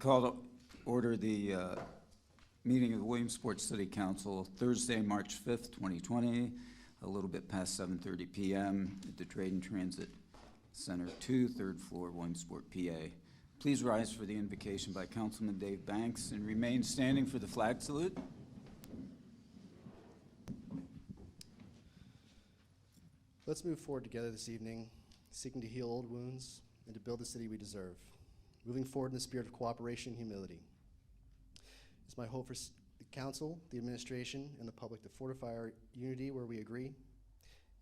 call to order the meeting of the Williamsport City Council Thursday, March 5th, 2020, a little bit past 7:30 p.m. at the Trade and Transit Center 2, 3rd floor, Williamsport, PA. Please rise for the invocation by Councilman Dave Banks and remain standing for the flag salute. Let's move forward together this evening, seeking to heal old wounds and to build the city we deserve. Moving forward in the spirit of cooperation and humility. It's my hope for the council, the administration, and the public to fortify our unity where we agree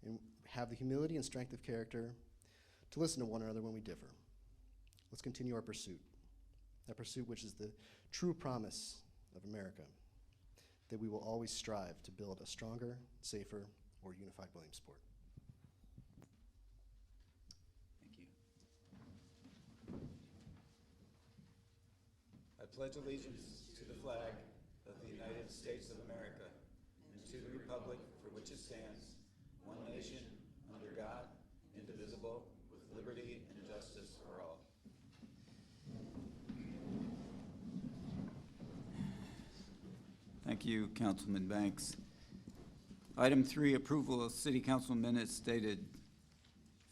and have the humility and strength of character to listen to one another when we differ. Let's continue our pursuit, that pursuit which is the true promise of America, that we will always strive to build a stronger, safer, more unified Williamsport. I pledge allegiance to the flag of the United States of America and to the republic for which it stands, one nation, under God, indivisible, with liberty and justice for all. Thank you, Councilman Banks. Item 3, approval of City Council minutes dated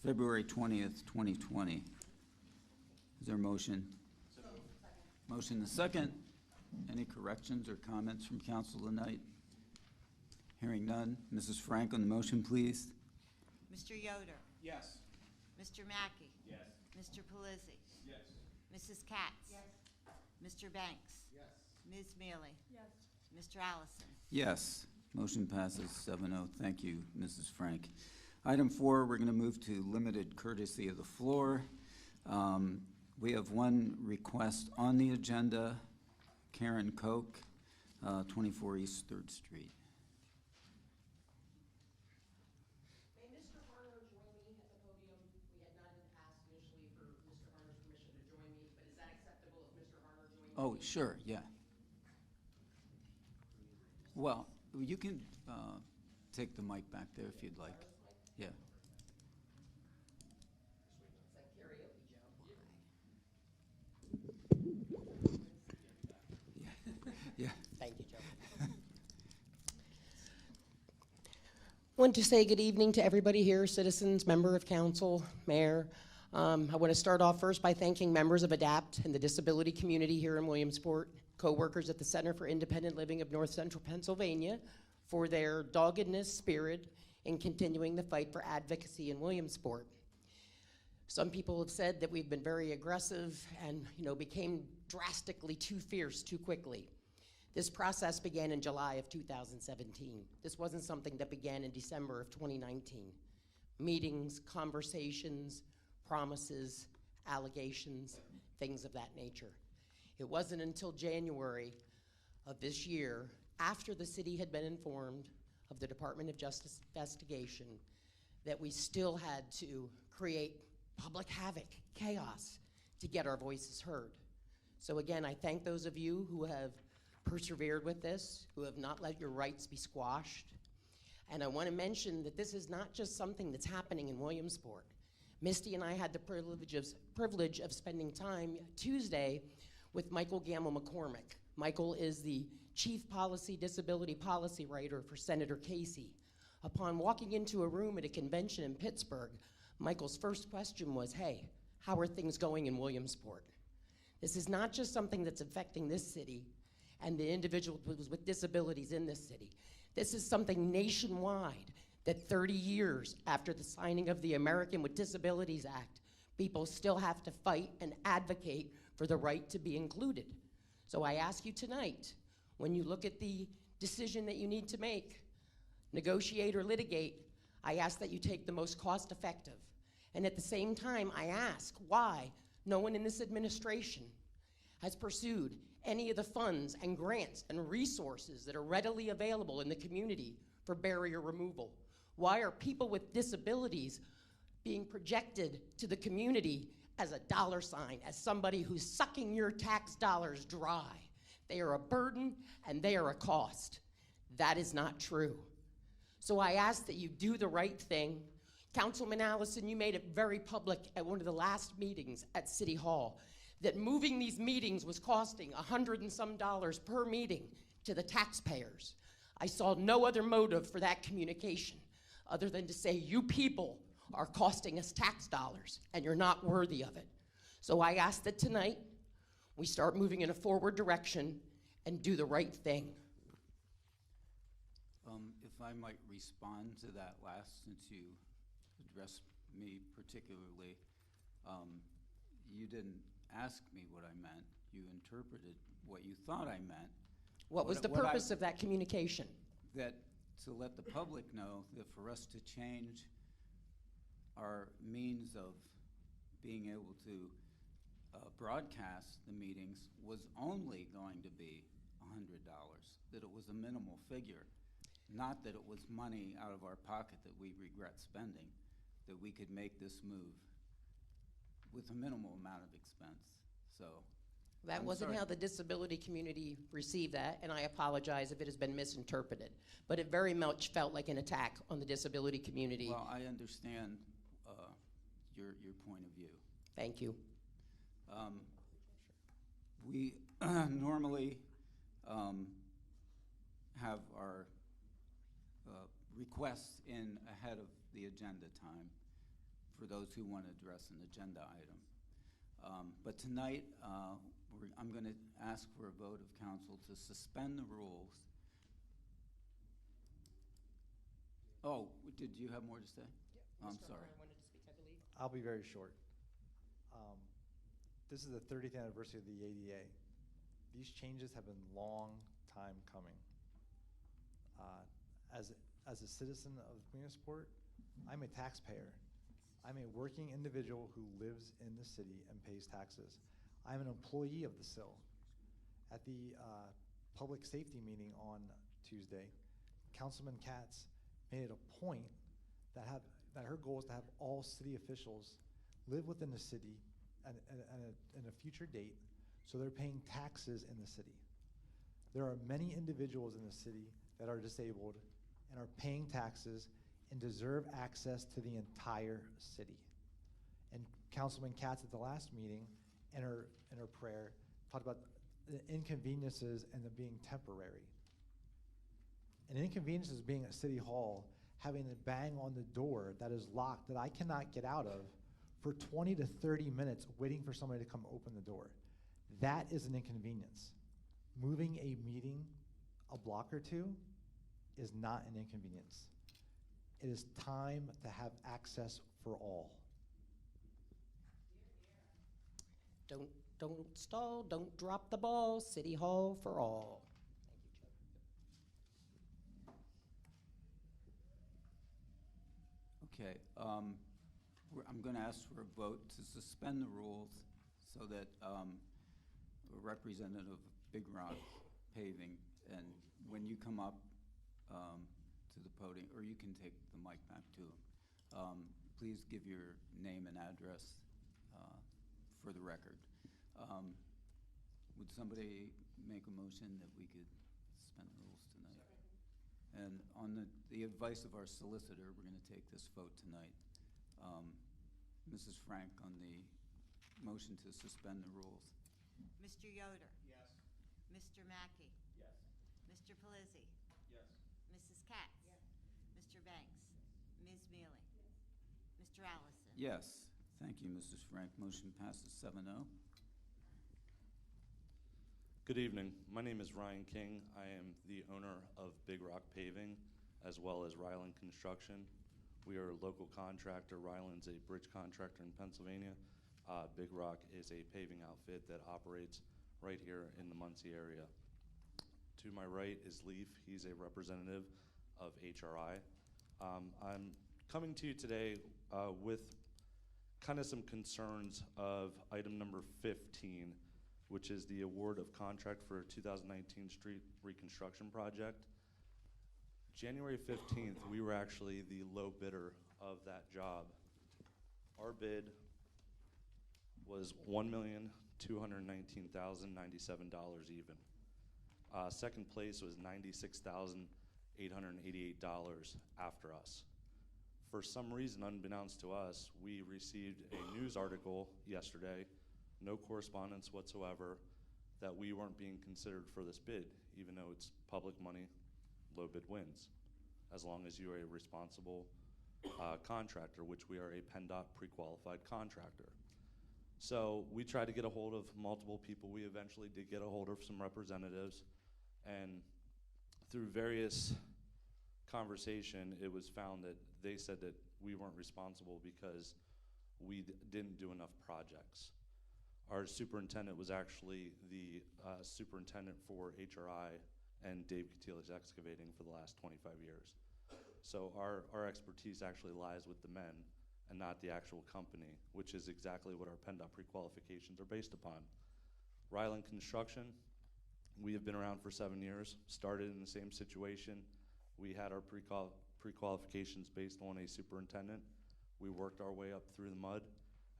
February 20th, 2020. Is there a motion? Motion and second. Any corrections or comments from council tonight? Hearing none. Mrs. Frank on the motion, please. Mr. Yoder? Yes. Mr. Mackey? Yes. Mr. Pelizzi? Yes. Mrs. Katz? Yes. Mr. Banks? Yes. Ms. Mealy? Yes. Mr. Allison? Yes. Motion passes 7-0. Thank you, Mrs. Frank. Item 4, we're going to move to limited courtesy of the floor. We have one request on the agenda, Karen Koch, 24 East 3rd Street. May Mr. Harner join me at the podium? We had not asked initially for Mr. Harner's permission to join me, but is that acceptable if Mr. Harner joins me? Oh, sure, yeah. Well, you can take the mic back there if you'd like. Yeah. It's like karaoke, Joe. Yeah. Thank you, Joe. Want to say good evening to everybody here, citizens, member of council, mayor. I want to start off first by thanking members of ADAPT and the disability community here in Williamsport, co-workers at the Center for Independent Living of North Central Pennsylvania for their doggedness, spirit, in continuing the fight for advocacy in Williamsport. Some people have said that we've been very aggressive and, became drastically too fierce too quickly. This process began in July of 2017. This wasn't something that began in December of 2019. Meetings, conversations, promises, allegations, things of that nature. It wasn't until January of this year, after the city had been informed of the Department of Justice investigation, that we still had to create public havoc, chaos, to get our voices heard. So again, I thank those of you who have persevered with this, who have not let your rights be squashed. And I want to mention that this is not just something that's happening in Williamsport. Misty and I had the privilege of spending time Tuesday with Michael Gamble McCormick. Michael is the Chief Disability Policy Writer for Senator Casey. Upon walking into a room at a convention in Pittsburgh, Michael's first question was, hey, how are things going in Williamsport? This is not just something that's affecting this city and the individuals with disabilities in this city. This is something nationwide that 30 years after the signing of the American with Disabilities Act, people still have to fight and advocate for the right to be included. So I ask you tonight, when you look at the decision that you need to make, negotiate or litigate, I ask that you take the most cost-effective. And at the same time, I ask why no one in this administration has pursued any of the funds and grants and resources that are readily available in the community for barrier removal. Why are people with disabilities being projected to the community as a dollar sign, as somebody who's sucking your tax dollars dry? They are a burden and they are a cost. That is not true. So I ask that you do the right thing. Councilman Allison, you made it very public at one of the last meetings at City Hall that moving these meetings was costing $100 and some per meeting to the taxpayers. I saw no other motive for that communication other than to say, you people are costing us tax dollars and you're not worthy of it. So I ask that tonight we start moving in a forward direction and do the right thing. If I might respond to that last, since you addressed me particularly, you didn't ask me what I meant. You interpreted what you thought I meant. What was the purpose of that communication? That to let the public know that for us to change our means of being able to broadcast the meetings was only going to be $100, that it was a minimal figure, not that it was money out of our pocket that we regret spending, that we could make this move with a minimal amount of expense. So That I'm wasn't sorry. how the disability community received that, and I apologize if it has been misinterpreted. But it very much felt like an attack on the disability community. Well, I understand your point of view. Thank you. We normally have our requests in ahead of the agenda time for those who want to address an agenda item. But tonight, I'm going to ask for a vote of council to suspend the rules. Oh, did you have more to say? I'm sorry. I'll be very short. This is the 30th anniversary of the ADA. These changes have been long time coming. As a citizen of Williamsport, I'm a taxpayer. I'm a working individual who lives in the city and pays taxes. I'm an employee of the SIL. At the public safety meeting on Tuesday, Councilman Katz made it a point that her goal is to have all city officials live within the city in a future date, so they're paying taxes in the city. There are many individuals in the city that are disabled and are paying taxes and deserve access to the entire city. And Councilman Katz at the last meeting, in her prayer, talked about the inconveniences and them being temporary. And inconveniences being at City Hall, having to bang on the door that is locked that I cannot get out of for 20 to 30 minutes waiting for somebody to come open the door. That is an inconvenience. Moving a meeting a block or two is not an inconvenience. It is time to have access for all. Don't stall, don't drop the ball. City Hall for all. Okay, I'm going to ask for a vote to suspend the rules so that a representative of Big Rock Paving, and when you come up to the podium, or you can take the mic back to him, please give your name and address for the record. Would somebody make a motion that we could suspend the rules tonight? And on the advice of our solicitor, we're going to take this vote tonight. Mrs. Frank, on the motion to suspend the rules. Mr. Yoder? Yes. Mr. Mackey? Yes. Mr. Pelisi? Yes. Mrs. Katz? Mr. Banks? Ms. Mealy? Mr. Allison? Yes, thank you, Mrs. Frank. Motion passes 7-0. Good evening. My name is Ryan King. I am the owner of Big Rock Paving, as well as Ryland Construction. We are a local contractor. Ryland's a bridge contractor in Pennsylvania. Big Rock is a paving outfit that operates right here in the Muncie area. To my right is Leaf. He's a representative of HRI. I'm coming to you today with kind of some concerns of item number 15, which is the award of contract for a 2019 street reconstruction project. January 15th, we were actually the low bidder of that job. Our bid was $1,219,097 even. Second place was $96,888 after us. For some reason, unbeknownst to us, we received a news article yesterday no correspondence whatsoever that we weren't being considered for this bid, even though it's public money, low bid wins, as long as you are a responsible contractor, which we are a PennDOT pre-qualified contractor. So we tried to get a hold of multiple people. We eventually did get a hold of some representatives, and through various conversation, it was found that they said that we weren't responsible because we didn't do enough projects. Our superintendent was actually the superintendent for HRI and Dave Catili's excavating for the last 25 years. So our expertise actually lies with the men and not the actual company, which is exactly what our PennDOT pre-qualifications are based upon. Ryland Construction, we have been around for 7 years, started in the same situation. We had our pre-qualifications based on a superintendent. We worked our way up through the mud,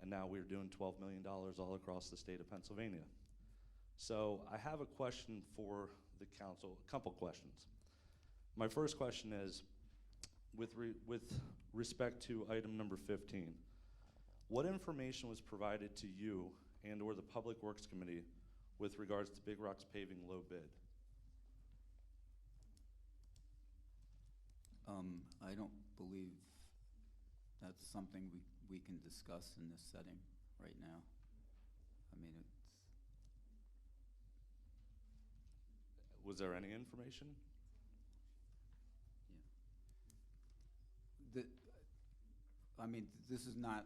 and now we're doing $12 million all across the state of Pennsylvania. So I have a question for the council, a couple questions. My first question is, with respect to item number 15, what information was provided to you and or the Public Works Committee with regards to Big Rock's paving low bid? I don't believe that's something we can discuss in this setting right now. I mean, Was there any information? I mean, this is not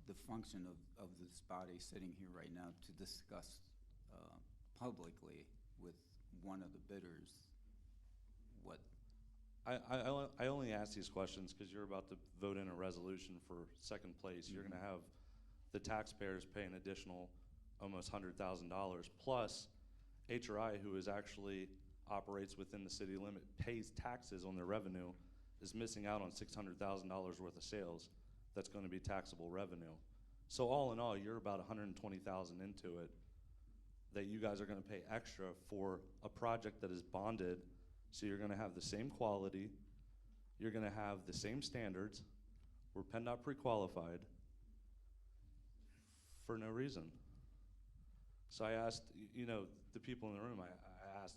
the function of this body sitting here right now to discuss publicly with one of the bidders what. I only ask these questions because you're about to vote in a resolution for second place. You're gonna have the taxpayers pay an additional almost $100,000, plus HRI, who is actually operates within the city limit, pays taxes on their revenue, is missing out on $600,000 worth of sales. That's going to be taxable revenue. So all in all, you're about $120,000 into it that you guys are going to pay extra for a project that is bonded. So you're going to have the same quality, you're going to have the same standards. We're PennDOT pre-qualified for no reason. So I asked, the people in the room, I asked,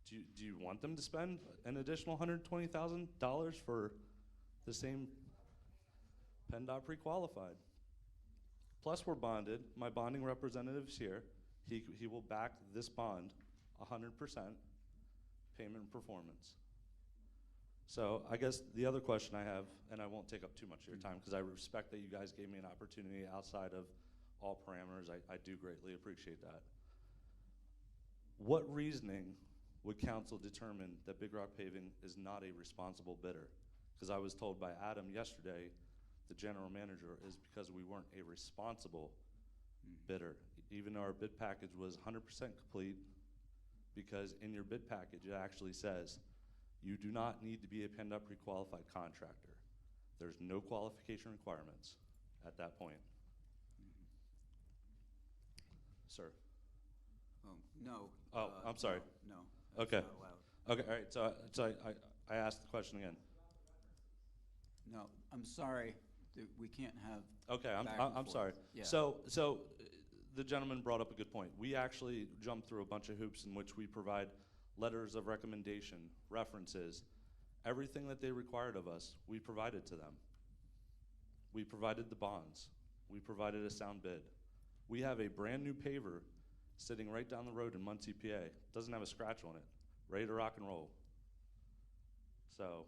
do you want them to spend an additional $120,000 for the same PennDOT pre-qualified? Plus we're bonded. My bonding representative's here. He will back this bond 100% payment and performance. So I guess the other question I have, and I won't take up too much of your time because I respect that you guys gave me an opportunity outside of all parameters. I do greatly appreciate that. What reasoning would council determine that Big Rock Paving is not a responsible bidder? Because I was told by Adam yesterday, the general manager, is because we weren't a responsible bidder, even though our bid package was 100% complete, because in your bid package it actually says you do not need to be a PennDOT pre-qualified contractor. There's no qualification requirements at that point. Sir. Oh, no. Oh, I'm sorry. No. That's Okay. not allowed. Okay, all right, so I asked the question again. No, I'm sorry, we can't have. Okay, back and I'm forth. sorry. Yeah. So the gentleman brought up a good point. We actually jumped through a bunch of hoops in which we provide letters of recommendation, references, everything that they required of us, we provided to them. We provided the bonds. We provided a sound bid. We have a brand new paver sitting right down the road in Muncie, PA. Doesn't have a scratch on it. Ready to rock and roll. So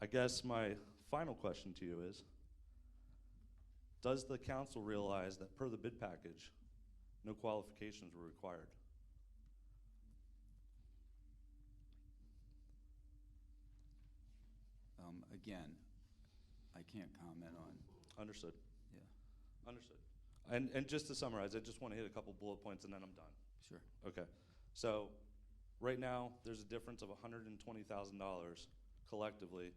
I guess my final question to you is, does the council realize that per the bid package, no qualifications were required? Again, I can't comment on, Understood. yeah, Understood. And just to summarize, I just want to hit a couple bullet points and then I'm done. sure. Okay. So right now, there's a difference of $120,000 collectively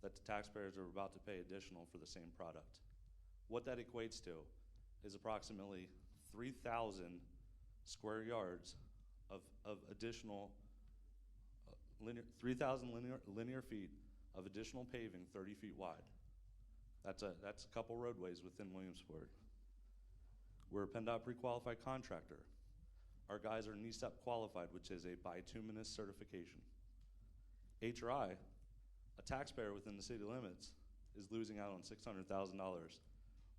that the taxpayers are about to pay additional for the same product. What that equates to is approximately 3,000 square yards of additional 3,000 linear feet of additional paving 30 feet wide. That's a couple roadways within Williamsport. We're a PennDOT pre-qualified contractor. Our guys are NESEP qualified, which is a bituminous certification. HRI, a taxpayer within the city limits, is losing out on $600,000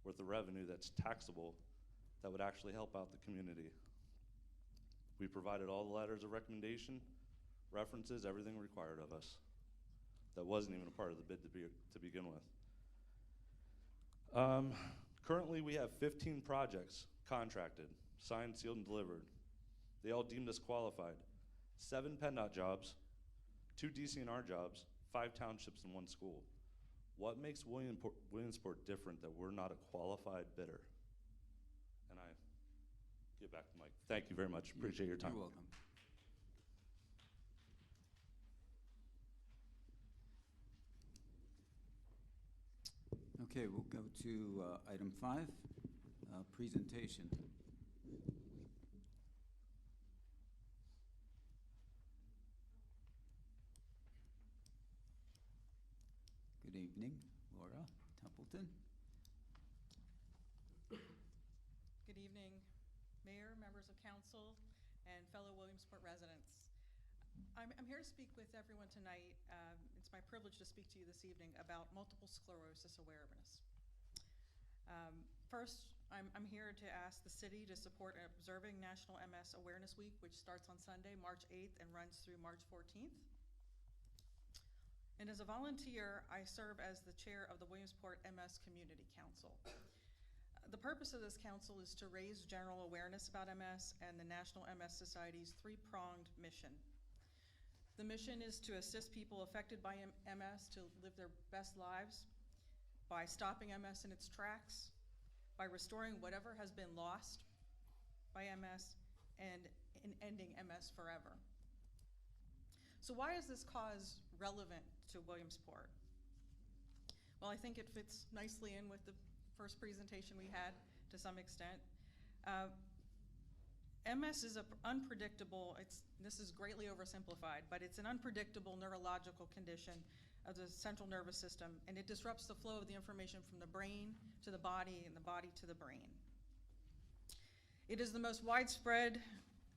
worth of revenue that's taxable that would actually help out the community. We provided all the letters of recommendation, references, everything required of us. That wasn't even a part of the bid to begin with. Currently, we have 15 projects contracted, signed, sealed, and delivered. They all deemed us qualified. 7 PennDOT jobs, 2 DCNR jobs, 5 townships, and 1 school. What makes Williamsport different that we're not a qualified bidder? And I give back the mic. Thank you very much. Appreciate your time. You're welcome. Okay, we'll go to item 5, presentation. Good evening, Laura Templeton. Good evening, Mayor, members of council, and fellow Williamsport residents. I'm here to speak with everyone tonight. It's my privilege to speak to you this evening about multiple sclerosis awareness. First, I'm here to ask the city to support observing National MS Awareness Week, which starts on Sunday, March 8th, and runs through March 14th. And as a volunteer, I serve as the chair of the Williamsport MS Community Council. The purpose of this council is to raise general awareness about MS and the National MS Society's 3-pronged mission. The mission is to assist people affected by MS to live their best lives by stopping MS in its tracks, by restoring whatever has been lost by MS, and in ending MS forever. So why is this cause relevant to Williamsport? Well, I think it fits nicely in with the first presentation we had to some extent. MS is unpredictable, this is greatly oversimplified, but it's an unpredictable neurological condition of the central nervous system, and it disrupts the flow of the information from the brain to the body and the body to the brain. It is the most widespread,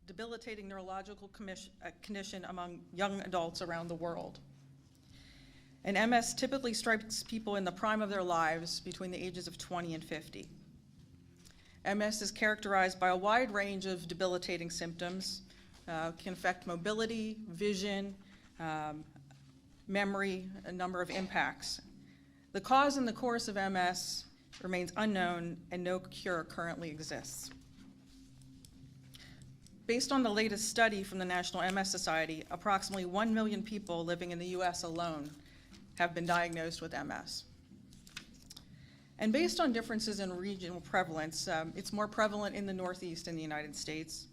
debilitating neurological condition among young adults around the world. And MS typically strikes people in the prime of their lives between the ages of 20 and 50. MS is characterized by a wide range of debilitating symptoms, can affect mobility, vision, memory, a number of impacts. The cause and the course of MS remains unknown, and no cure currently exists. Based on the latest study from the National MS Society, approximately 1 million people living in the US alone have been diagnosed with MS. And based on differences in regional prevalence, it's more prevalent in the Northeast in the United States.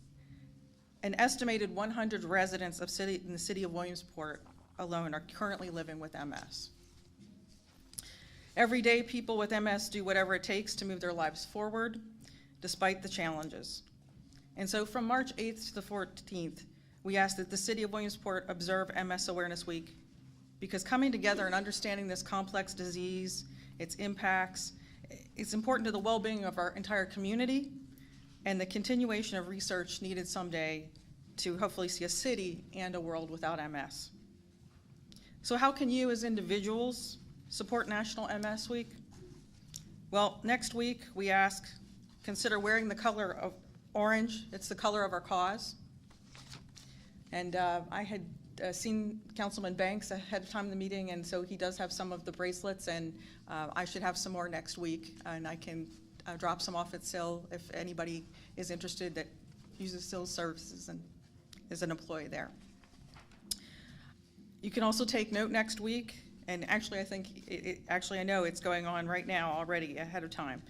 An estimated 100 residents in the city of Williamsport alone are currently living with MS. Every day, people with MS do whatever it takes to move their lives forward, despite the challenges. And so from March 8th to the 14th, we ask that the city of Williamsport observe MS Awareness Week, because coming together and understanding this complex disease, its impacts, it's important to the well-being of our entire community and the continuation of research needed someday to hopefully see a city and a world without MS. So how can you as individuals support National MS Week? Well, next week we ask, consider wearing the color of orange. It's the color of our cause. And I had seen Councilman Banks ahead of time in the meeting, and so he does have some of the bracelets, and I should have some more next week, and I can drop some off at SIL if anybody is interested that uses SIL services and is an employee there. You can also take note next week, and actually I think, I know it's going on right now already ahead of time.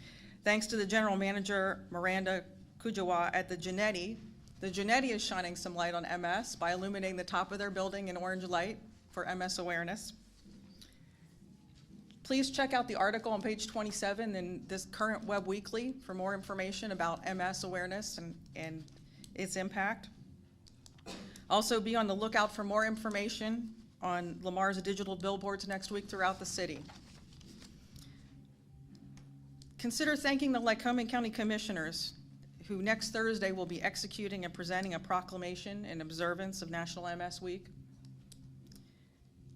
Thanks to the General Manager, Miranda Kujawa at the Genetti is shining some light on MS by illuminating the top of their building in orange light for MS awareness. Please check out the article on page 27 in this current Web Weekly for more information about MS awareness and its impact. Also, be on the lookout for more information on Lamar's digital billboards next week throughout the city. Consider thanking the Lycoming County Commissioners who next Thursday will be executing and presenting a proclamation in observance of National MS Week.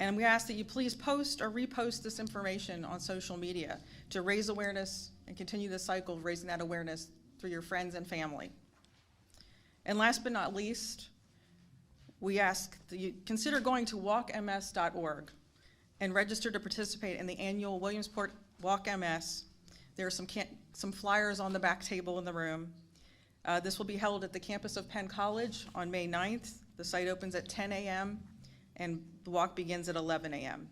And we ask that you please post or repost this information on social media to raise awareness and continue the cycle of raising that awareness through your friends and family. And last but not least, we ask that you consider going to walkms.org and register to participate in the annual Williamsport Walk MS. There are some flyers on the back table in the room. This will be held at the campus of Penn College on May 9th. The site opens at 10 a.m. and the walk begins at 11 a.m.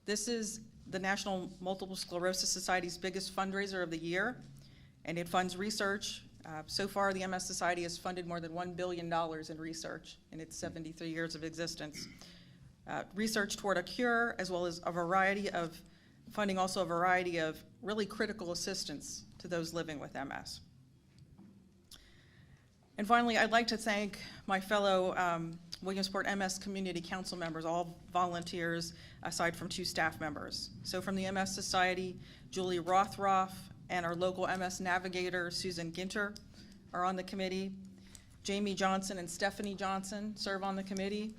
This is the National Multiple Sclerosis Society's biggest fundraiser of the year, and it funds research. So far, the MS Society has funded more than $1 billion in research in its 73 years of existence. Research toward a cure, as well as a variety of really critical assistance to those living with MS. And finally, I'd like to thank my fellow Williamsport MS Community Council members, all volunteers, aside from 2 staff members. So from the MS Society, Julie Rothroff and our local MS navigator, Susan Ginter, are on the committee. Jamie Johnson and Stephanie Johnson serve on the committee,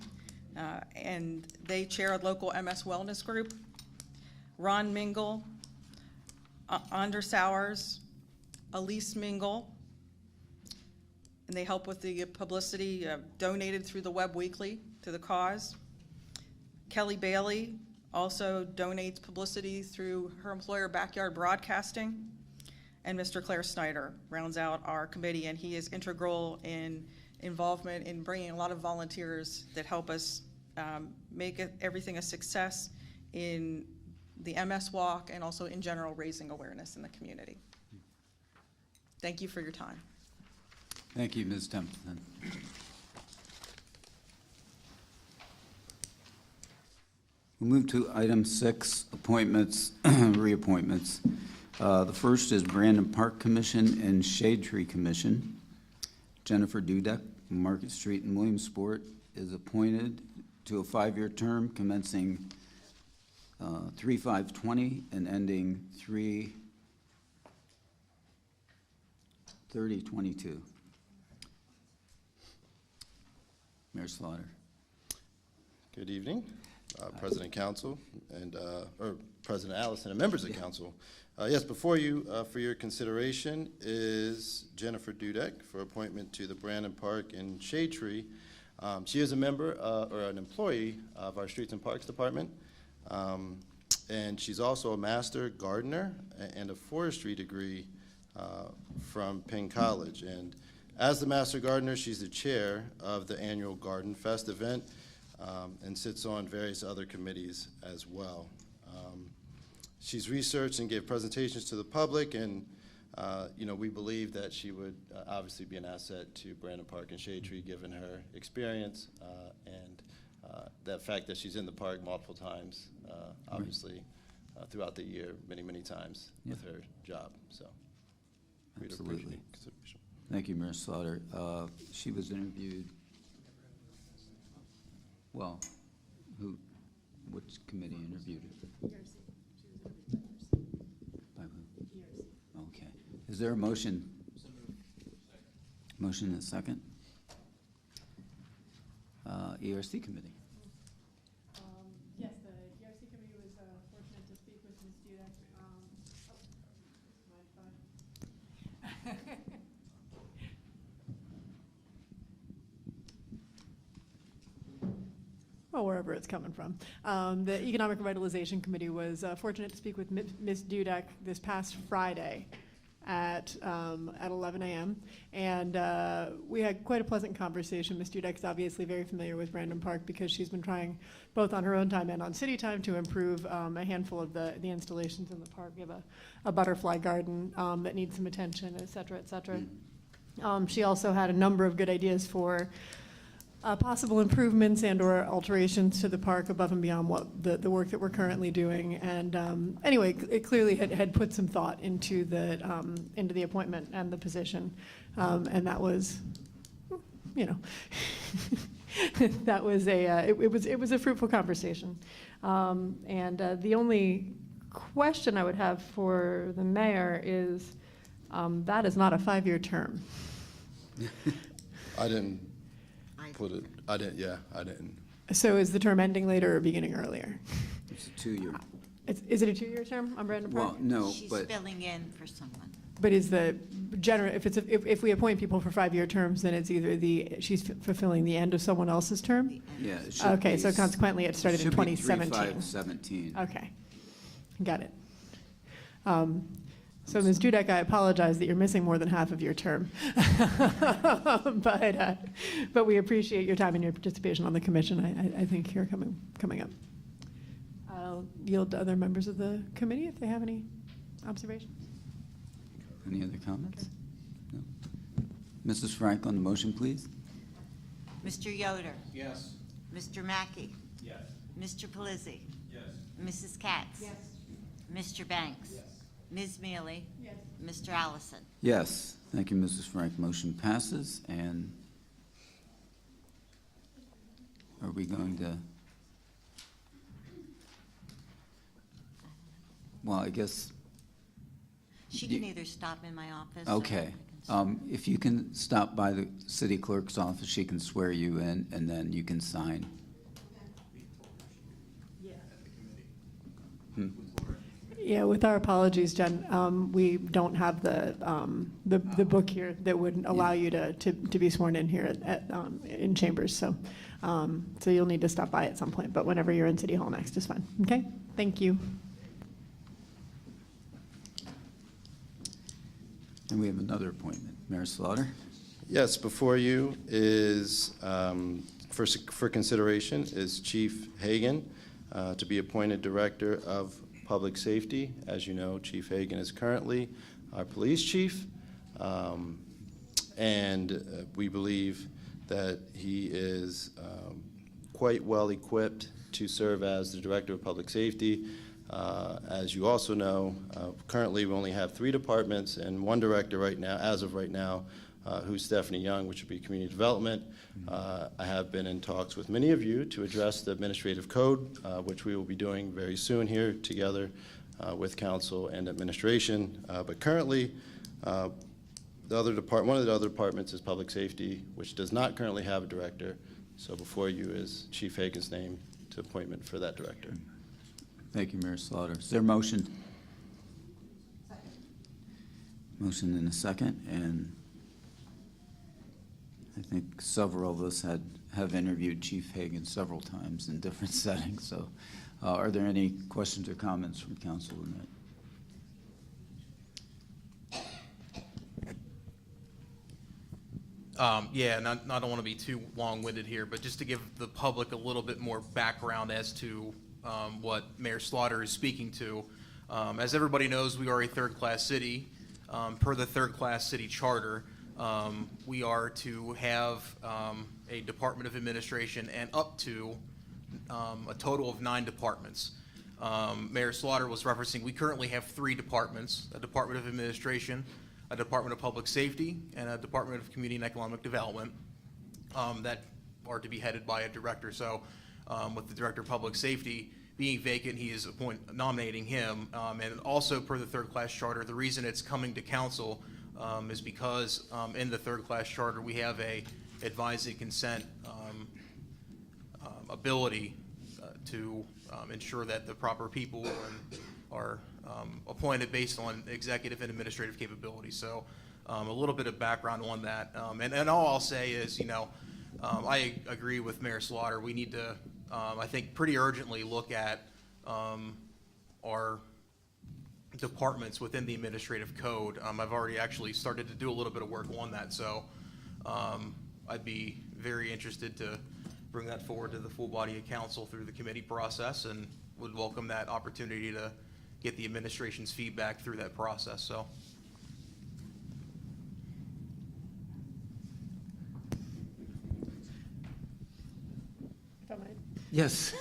and they chair a local MS wellness group. Ron Mingle, Anders Sowers, Elise Mingle, and they help with the publicity donated through the Web Weekly to the cause. Kelly Bailey also donates publicity through her employer Backyard Broadcasting. And Mr. Claire Snyder rounds out our committee, and he is integral in involvement in bringing a lot of volunteers that help us make everything a success in the MS Walk and also in general raising awareness in the community. Thank you for your time. Thank you, Ms. Templeton. We'll move to item 6, appointments, reappointments. The first is Brandon Park Commission and Shade Tree Commission. Jennifer Dudek, Market Street in Williamsport, is appointed to a 5-year term commencing 3/5/20 and ending 3/30/22. Mayor Slaughter. Good evening, President Council and or President Allison and members of Council. Yes, before you for your consideration is Jennifer Dudek for appointment to the Brandon Park and Shade Tree. She is a member or an employee of our Streets and Parks Department, and she's also a master gardener and a forestry degree from Penn College. And as the master gardener, she's the chair of the annual Garden Fest event and sits on various other committees as well. She's researched and gave presentations to the public, and we believe that she would obviously be an asset to Brandon Park and Shade Tree given her experience and that fact that she's in the park multiple times, obviously throughout the year, many times with her job. So we'd Absolutely. appreciate consideration. Thank you, Mayor Slaughter. She was interviewed, well, which committee interviewed her? By who? Okay. Is there a motion? Motion and a second? ERC committee. Yes, the ERC committee was fortunate to speak with Ms. Dudek. Well, wherever it's coming from. The Economic Revitalization Committee was fortunate to speak with Ms. Dudek this past Friday at 11 a.m. And we had quite a pleasant conversation. Ms. Dudek's obviously very familiar with Brandon Park because she's been trying, both on her own time and on city time, to improve a handful of the installations in the park. We have a butterfly garden that needs some attention, et cetera, et cetera. She also had a number of good ideas for possible improvements and or alterations to the park above and beyond what the work that we're currently doing. And anyway, it clearly had put some thought into the appointment and the position. And that was, that was it was a fruitful conversation. And the only question I would have for the mayor is, that is not a 5-year term. I didn't put it, I didn't. So is the term ending later or beginning earlier? It's a 2-year. Is it a 2-year term on Brandon Park? Well, no, She's but filling in for someone. But is the general, if we appoint people for 5-year terms, then it's either she's fulfilling the end of someone else's term? yeah, it should Okay, be so consequently, it started in should be 2017. 3/5/17. Okay, got it. So Ms. Dudek, I apologize that you're missing more than half of your term. But we appreciate your time and your participation on the commission. I think you're coming up. I'll yield to other members of the committee if they have any observations. Any other comments? No. Mrs. Franklin, the motion, please. Mr. Yoder? Yes. Mr. Mackey? Yes. Mr. Pelisi? Yes. Mrs. Katz? Yes. Mr. Banks? Yes. Ms. Mealy? Yes. Mr. Allison? Yes, thank you, Mrs. Frank. Motion passes, and are we going to? Well, I guess, She You- can either stop in my office. or I okay. can- If you can stop by the city clerk's office, she can swear you in, and then you can sign. Yeah, with our apologies, Jen, we don't have the book here that would allow you to be sworn in here in chambers, so you'll need to stop by at some point, but whenever you're in City Hall next is fine, okay? Thank you. And we have another appointment. Mayor Slaughter? Yes, before you is, for consideration, is Chief Hagan to be appointed Director of Public Safety. As you know, Chief Hagan is currently our police chief, and we believe that he is quite well equipped to serve as the Director of Public Safety. As you also know, currently we only have 3 departments and 1 director right now, as of right now, who's Stephanie Young, which would be Community Development. I have been in talks with many of you to address the administrative code, which we will be doing very soon here together with council and administration. But currently, one of the other departments is Public Safety, which does not currently have a director. So before you is Chief Hagan's name to appointment for that director. Thank you, Mayor Slaughter. Is there a motion? Motion and a second, and I think several of us have interviewed Chief Hagan several times in different settings, so are there any questions or comments from council on that? Yeah, and I don't want to be too long-winded here, but just to give the public a little bit more background as to what Mayor Slaughter is speaking to. As everybody knows, we are a third-class city. Per the third-class city charter, we are to have a Department of Administration and up to a total of 9 departments. Mayor Slaughter was referencing, we currently have 3 departments, a Department of Administration, a Department of Public Safety, and a Department of Community and Economic Development that are to be headed by a director. So with the Director of Public Safety being vacant, he is nominating him. And also per the third-class charter, the reason it's coming to council is because in the third-class charter, we have a advisory consent ability to ensure that the proper people are appointed based on executive and administrative capabilities. So a little bit of background on that. And all I'll say is, I agree with Mayor Slaughter. We need to, I think, pretty urgently look at our departments within the administrative code. I've already actually started to do a little bit of work on that, so I'd be very interested to bring that forward to the full body of council through the committee process, and would welcome that opportunity to get the administration's feedback through that process. So. If I might. Yes.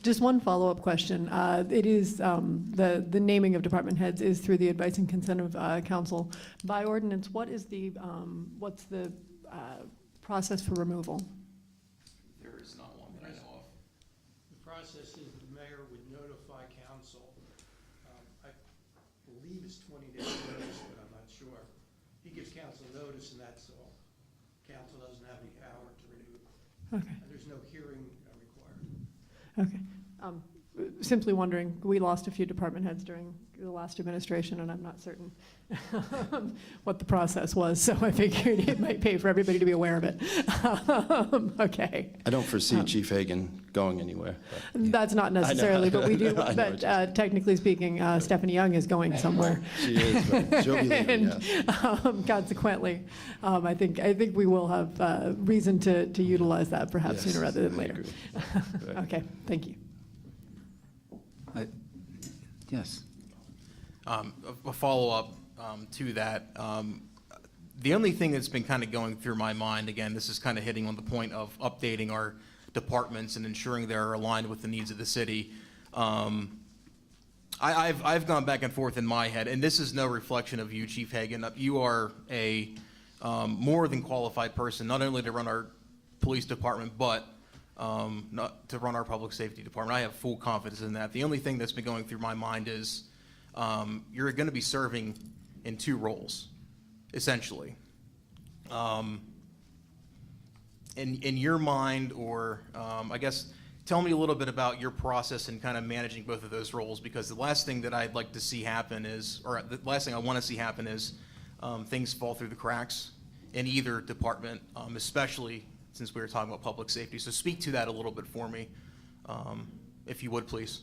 Just one follow-up question. It is, the naming of department heads is through the advice and consent of council. By ordinance, what's the process for removal? There is not one that I know of. The process is the mayor would notify council. I believe it's 20 days notice, but I'm not sure. He gives council notice and that's all. Council doesn't have any power to renew. Okay, And there's no hearing required. okay. Simply wondering, we lost a few department heads during the last administration, and I'm not certain what the process was, so I figured it might pay for everybody to be aware of it. Okay. I don't foresee Chief Hagan going anywhere. But That's not necessarily, but we do, I know but what you're technically speaking, Stephanie Young is going somewhere. she is, but she'll be leaving, And yes. consequently, I think we will have reason to utilize that perhaps Yes, sooner rather than I later. agree. Right. Okay, thank you. Yes. A follow-up to that. The only thing that's been kind of going through my mind, again, this is kind of hitting on the point of updating our departments and ensuring they're aligned with the needs of the city. I've gone back and forth in my head, and this is no reflection of you, Chief Hagan. You are a more than qualified person, not only to run our police department, but not to run our public safety department. I have full confidence in that. The only thing that's been going through my mind is you're going to be serving in two roles, essentially. In your mind, or I guess, tell me a little bit about your process in kind of managing both of those roles, because the last thing that I'd like to see happen is, or the last thing I want to see happen is things fall through the cracks in either department, especially since we were talking about public safety. So speak to that a little bit for me, if you would, please.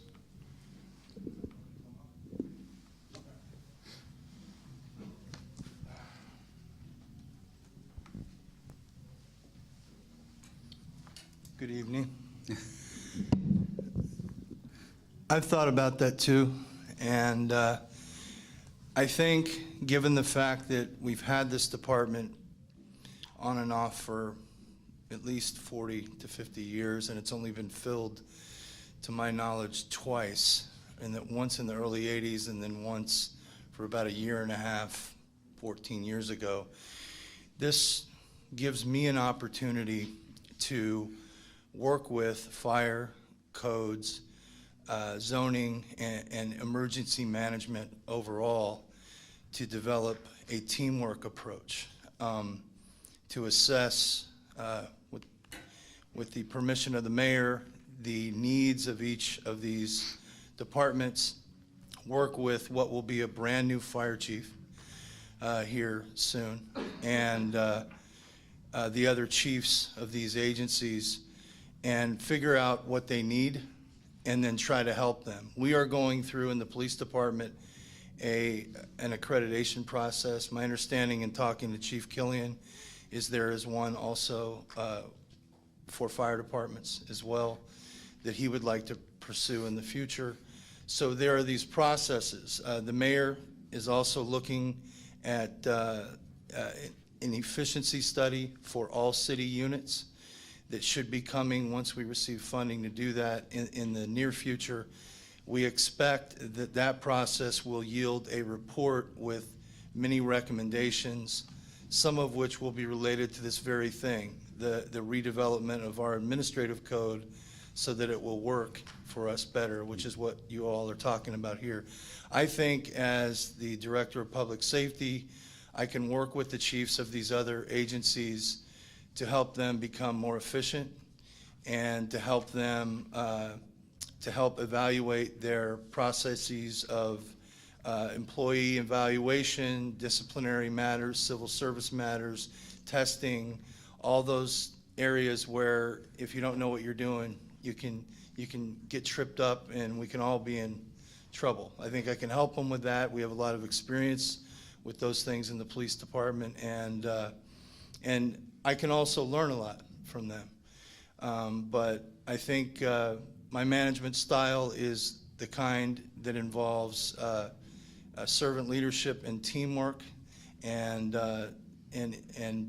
Good evening. I've thought about that too, and I think given the fact that we've had this department on and off for at least 40 to 50 years, and it's only been filled, to my knowledge, twice, and that once in the early 80s and then once for about a year and a half, 14 years ago. This gives me an opportunity to work with fire, codes, zoning, and emergency management overall to develop a teamwork approach, to assess, with the permission of the mayor, the needs of each of these departments, work with what will be a brand new fire chief here soon, and the other chiefs of these agencies, and figure out what they need and then try to help them. We are going through in the police department an accreditation process. My understanding in talking to Chief Killian is there is one also for fire departments as well that he would like to pursue in the future. So there are these processes. The mayor is also looking at an efficiency study for all city units that should be coming once we receive funding to do that in the near future. We expect that that process will yield a report with many recommendations, some of which will be related to this very thing, the redevelopment of our administrative code so that it will work for us better, which is what you all are talking about here. I think as the Director of Public Safety, I can work with the chiefs of these other agencies to help them become more efficient and to help them to help evaluate their processes of employee evaluation, disciplinary matters, civil service matters, testing, all those areas where if you don't know what you're doing, you can get tripped up and we can all be in trouble. I think I can help them with that. We have a lot of experience with those things in the police department, and I can also learn a lot from them. But I think my management style is the kind that involves servant leadership and teamwork, and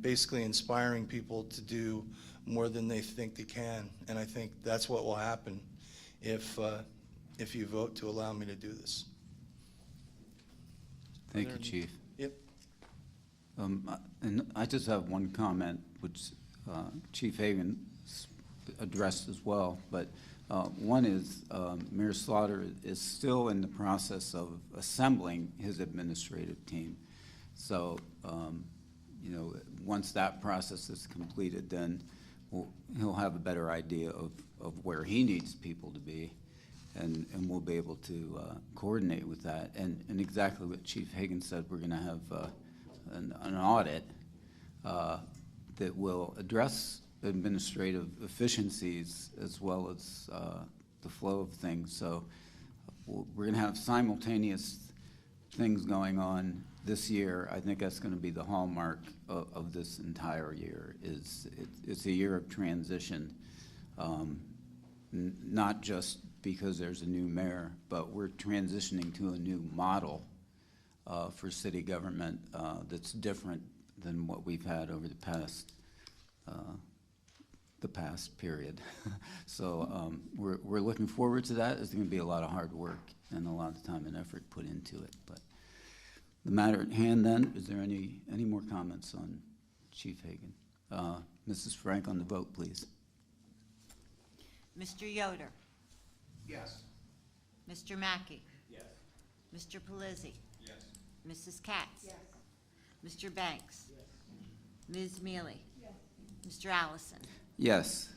basically inspiring people to do more than they think they can. And I think that's what will happen if you vote to allow me to do this. Thank you, Chief. Yep. And I just have one comment, which Chief Hagan addressed as well. But one is Mayor Slaughter is still in the process of assembling his administrative team. So You know, once that process is completed, then he'll have a better idea of where he needs people to be, and we'll be able to coordinate with that. And exactly what Chief Hagan said, we're gonna have an audit that will address administrative efficiencies as well as the flow of things. So we're going to have simultaneous things going on this year. I think that's going to be the hallmark of this entire year. It's a year of transition, not just because there's a new mayor, but we're transitioning to a new model for city government that's different than what we've had over the past period. So we're looking forward to that. There's going to be a lot of hard work and a lot of time and effort put into it. But the matter at hand then, is there any more comments on Chief Hagan? Mrs. Frank on the vote, please. Mr. Yoder? Yes. Mr. Mackey? Yes. Mr. Pelisi? Yes. Mrs. Katz? Yes. Mr. Banks? Yes. Ms. Mealy? Yes. Mr. Allison? Yes.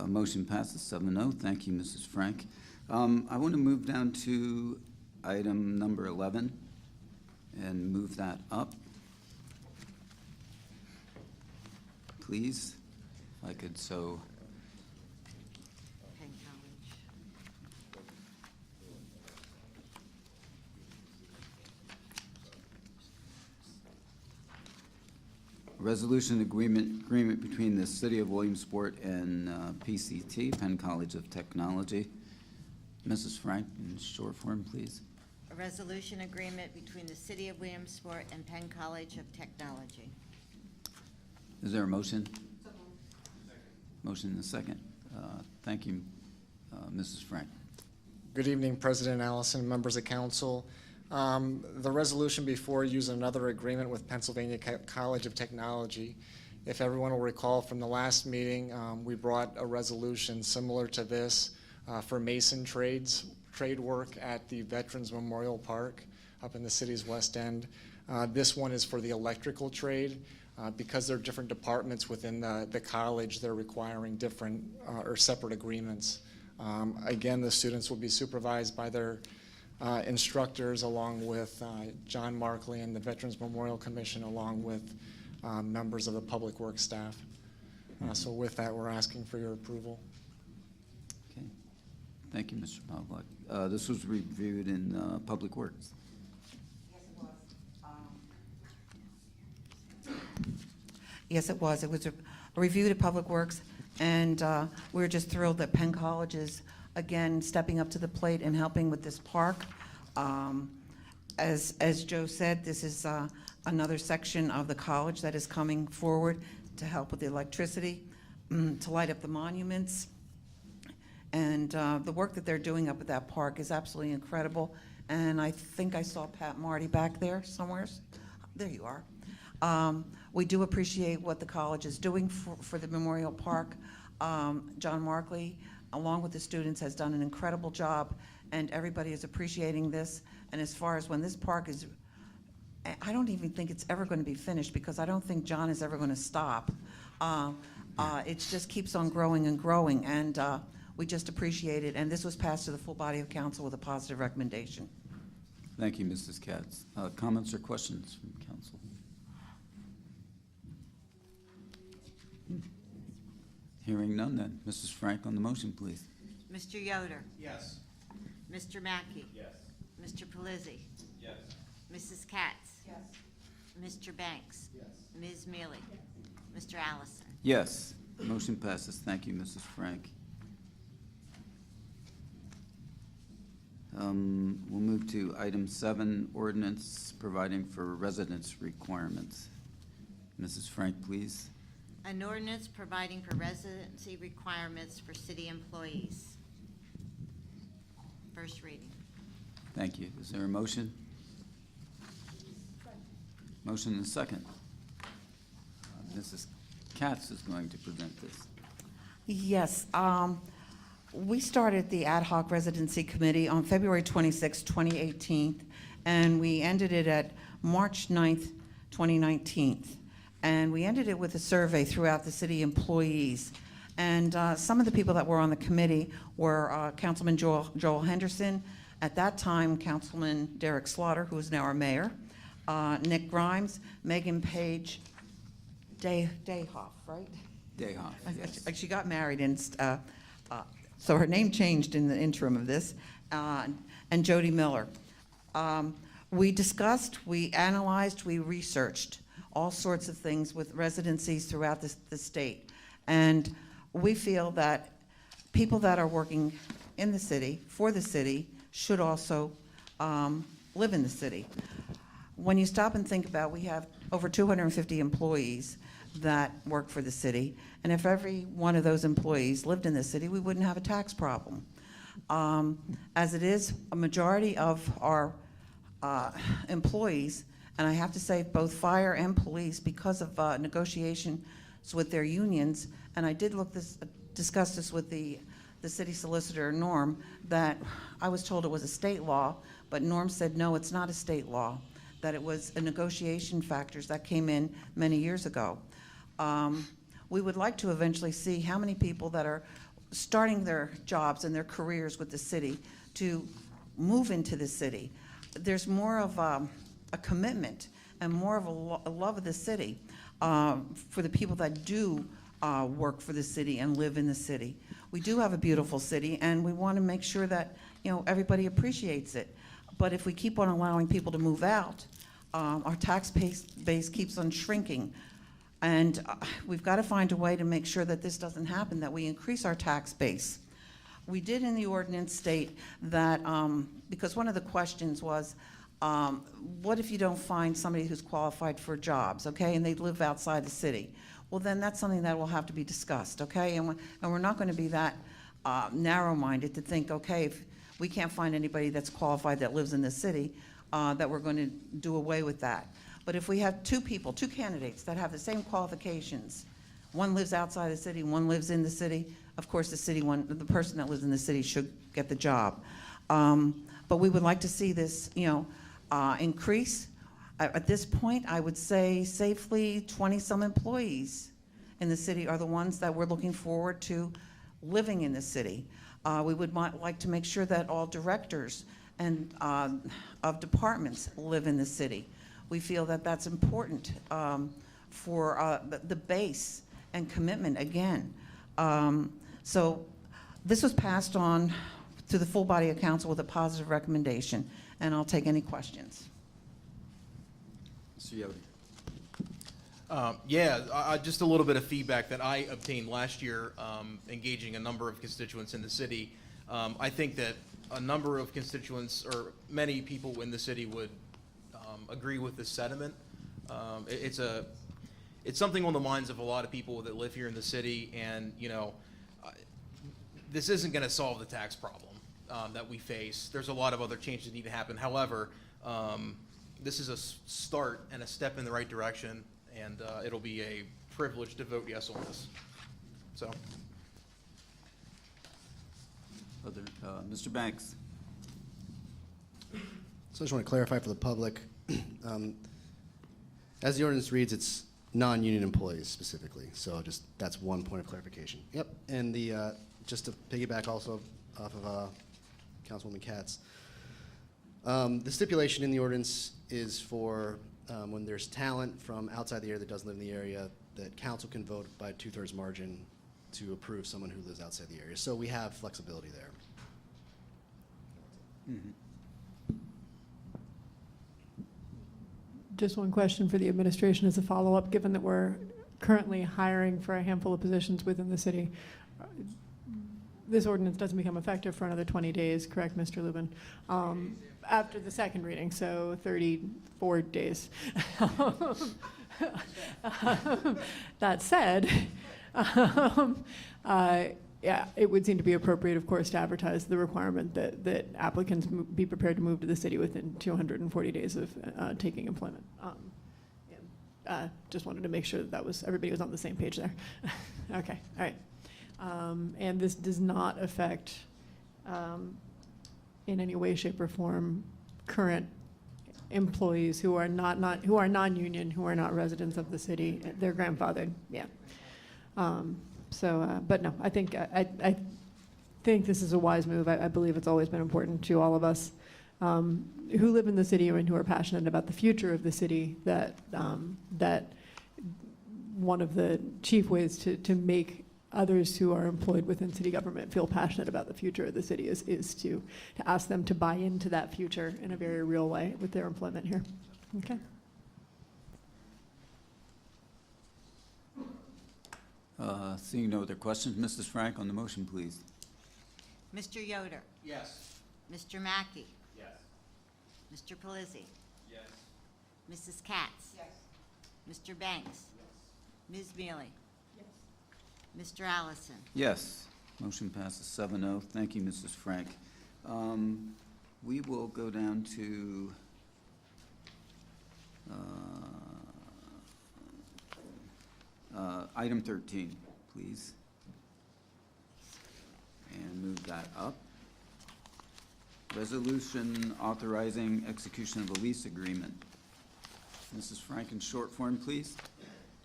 Motion passes 7-0. Thank you, Mrs. Frank. I want to move down to item number 11 and move that up. Please, if I could so. Penn College. Resolution agreement between the City of Williamsport and PCT, Penn College of Technology. Mrs. Frank, in short form, please. A resolution agreement between the City of Williamsport and Penn College of Technology. Is there a motion? Motion and a second. Thank you, Mrs. Frank. Good evening, President Allison, members of council. The resolution before you is another agreement with Pennsylvania College of Technology. If everyone will recall from the last meeting, we brought a resolution similar to this for mason trade work at the Veterans Memorial Park up in the city's west end. This one is for the electrical trade. Because there are different departments within the college, they're requiring different or separate agreements. Again, the students will be supervised by their instructors along with John Markley and the Veterans Memorial Commission along with members of the public works staff. So with that, we're asking for your approval. Okay. Thank you, Mr. Pavlik. This was reviewed in Public Works. Yes, it was. It was reviewed at Public Works, and we're just thrilled that Penn College is, again, stepping up to the plate and helping with this park. As Joe said, this is another section of the college that is coming forward to help with the electricity, to light up the monuments. And the work that they're doing up at that park is absolutely incredible. And I think I saw Pat Marty back there somewhere. There you are. We do appreciate what the college is doing for the Memorial Park. John Markley, along with the students, has done an incredible job, and everybody is appreciating this. And as far as when this park is, I don't even think it's ever going to be finished, because I don't think John is ever going to stop. It just keeps on growing and growing, and we just appreciate it. And this was passed to the full body of council with a positive recommendation. Thank you, Mrs. Katz. Comments or questions from council? Hearing none then. Mrs. Frank on the motion, please. Mr. Yoder? Yes. Mr. Mackey? Yes. Mr. Pelisi? Yes. Mrs. Katz? Yes. Mr. Banks? Yes. Ms. Mealy? Mr. Allison? Yes. Motion passes. Thank you, Mrs. Frank. We'll move to item 7, ordinance providing for residence requirements. Mrs. Frank, please. An ordinance providing for residency requirements for city employees. First reading. Thank you. Is there a motion? Motion and a second. Mrs. Katz is going to present this. Yes. We started the Ad Hoc Residency Committee on February 26, 2018, and we ended it at March 9th, 2019. And we ended it with a survey throughout the city employees. And some of the people that were on the committee were Councilman Joel Henderson, at that time Councilman Derek Slaughter, who is now our mayor, Nick Grimes, Megan Page Dayhoff, right? Dayhoff, yes. She got married, and so her name changed in the interim of this, and Jody Miller. We discussed, we analyzed, we researched all sorts of things with residencies throughout the state. And we feel that people that are working in the city, for the city, should also live in the city. When you stop and think about, we have over 250 employees that work for the city, and if every one of those employees lived in the city, we wouldn't have a tax problem. As it is, a majority of our employees, and I have to say both fire and police, because of negotiations with their unions, and I did discuss this with the city solicitor, Norm, that I was told it was a state law, but Norm said, no, it's not a state law, that it was a negotiation factors that came in many years ago. We would like to eventually see how many people that are starting their jobs and their careers with the city to move into the city. There's more of a commitment and more of a love of the city for the people that do work for the city and live in the city. We do have a beautiful city, and we want to make sure that everybody appreciates it. But if we keep on allowing people to move out, our tax base keeps on shrinking. And we've got to find a way to make sure that this doesn't happen, that we increase our tax base. We did in the ordinance state that, because one of the questions was, what if you don't find somebody who's qualified for jobs, okay, and they live outside the city? Well, then that's something that will have to be discussed, okay? And we're not going to be that narrow-minded to think, okay, if we can't find anybody that's qualified that lives in the city, that we're going to do away with that. But if we have two candidates that have the same qualifications, one lives outside the city, one lives in the city, of course the person that lives in the city should get the job. But we would like to see this, increase. At this point, I would say safely 20-some employees in the city are the ones that we're looking forward to living in the city. We would like to make sure that all directors and of departments live in the city. We feel that that's important for the base and commitment again. So this was passed on to the full body of council with a positive recommendation, and I'll take any questions. Mr. Yoder. Just a little bit of feedback that I obtained last year, engaging a number of constituents in the city. I think that a number of constituents, or many people in the city, would agree with this sentiment. It's something on the minds of a lot of people that live here in the city, and this isn't going to solve the tax problem that we face. There's a lot of other changes that need to happen. However, this is a start and a step in the right direction, and it'll be a privilege to vote yes on this. So, Mr. Banks. So I just want to clarify for the public. As the ordinance reads, it's non-union employees specifically. So that's one point of clarification. Yep. And just to piggyback also off of Councilwoman Katz, the stipulation in the ordinance is for when there's talent from outside the area that doesn't live in the area, that council can vote by a 2/3 margin to approve someone who lives outside the area. So we have flexibility there. Mm-hmm. Just one question for the administration as a follow-up, given that we're currently hiring for a handful of positions within the city. This ordinance doesn't become effective for another 20 days, correct, Mr. Lubin? After the second reading, so 34 days. That said, yeah, it would seem to be appropriate, of course, to advertise the requirement that applicants be prepared to move to the city within 240 days of taking employment. Just wanted to make sure that everybody was on the same page there. Okay, all right. And this does not affect in any way, shape, or form current employees who are who are non-union, who are not residents of the city. They're grandfathered, yeah. But no, I think this is a wise move. I believe it's always been important to all of us who live in the city and who are passionate about the future of the city, that one of the chief ways to make others who are employed within city government feel passionate about the future of the city is to ask them to buy into that future in a very real way with their employment here. Okay. Seeing no other questions, Mrs. Frank, on the motion, please. Mr. Yoder? Yes. Mr. Mackey? Yes. Mr. Pelisi? Yes. Mrs. Katz? Yes. Mr. Banks? Ms. Mealy? Mr. Allison? Yes, motion passes 7-0. Thank you, Mrs. Frank. We will go down to item 13, please. And move that up. Resolution authorizing execution of a lease agreement. Mrs. Frank, in short form, please.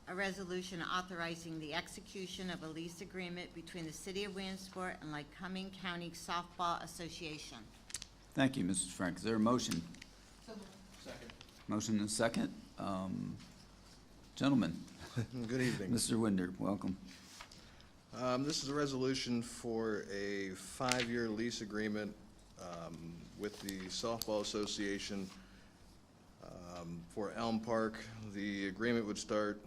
A resolution authorizing the execution of a lease agreement between the City of Williamsport and Lycoming County Softball Association. Thank you, Mrs. Frank. Is there a motion? Second. Motion and a second. Gentlemen. Good evening. Mr. Winder, welcome. This is a resolution for a 5-year lease agreement with the Softball Association for Elm Park. The agreement would start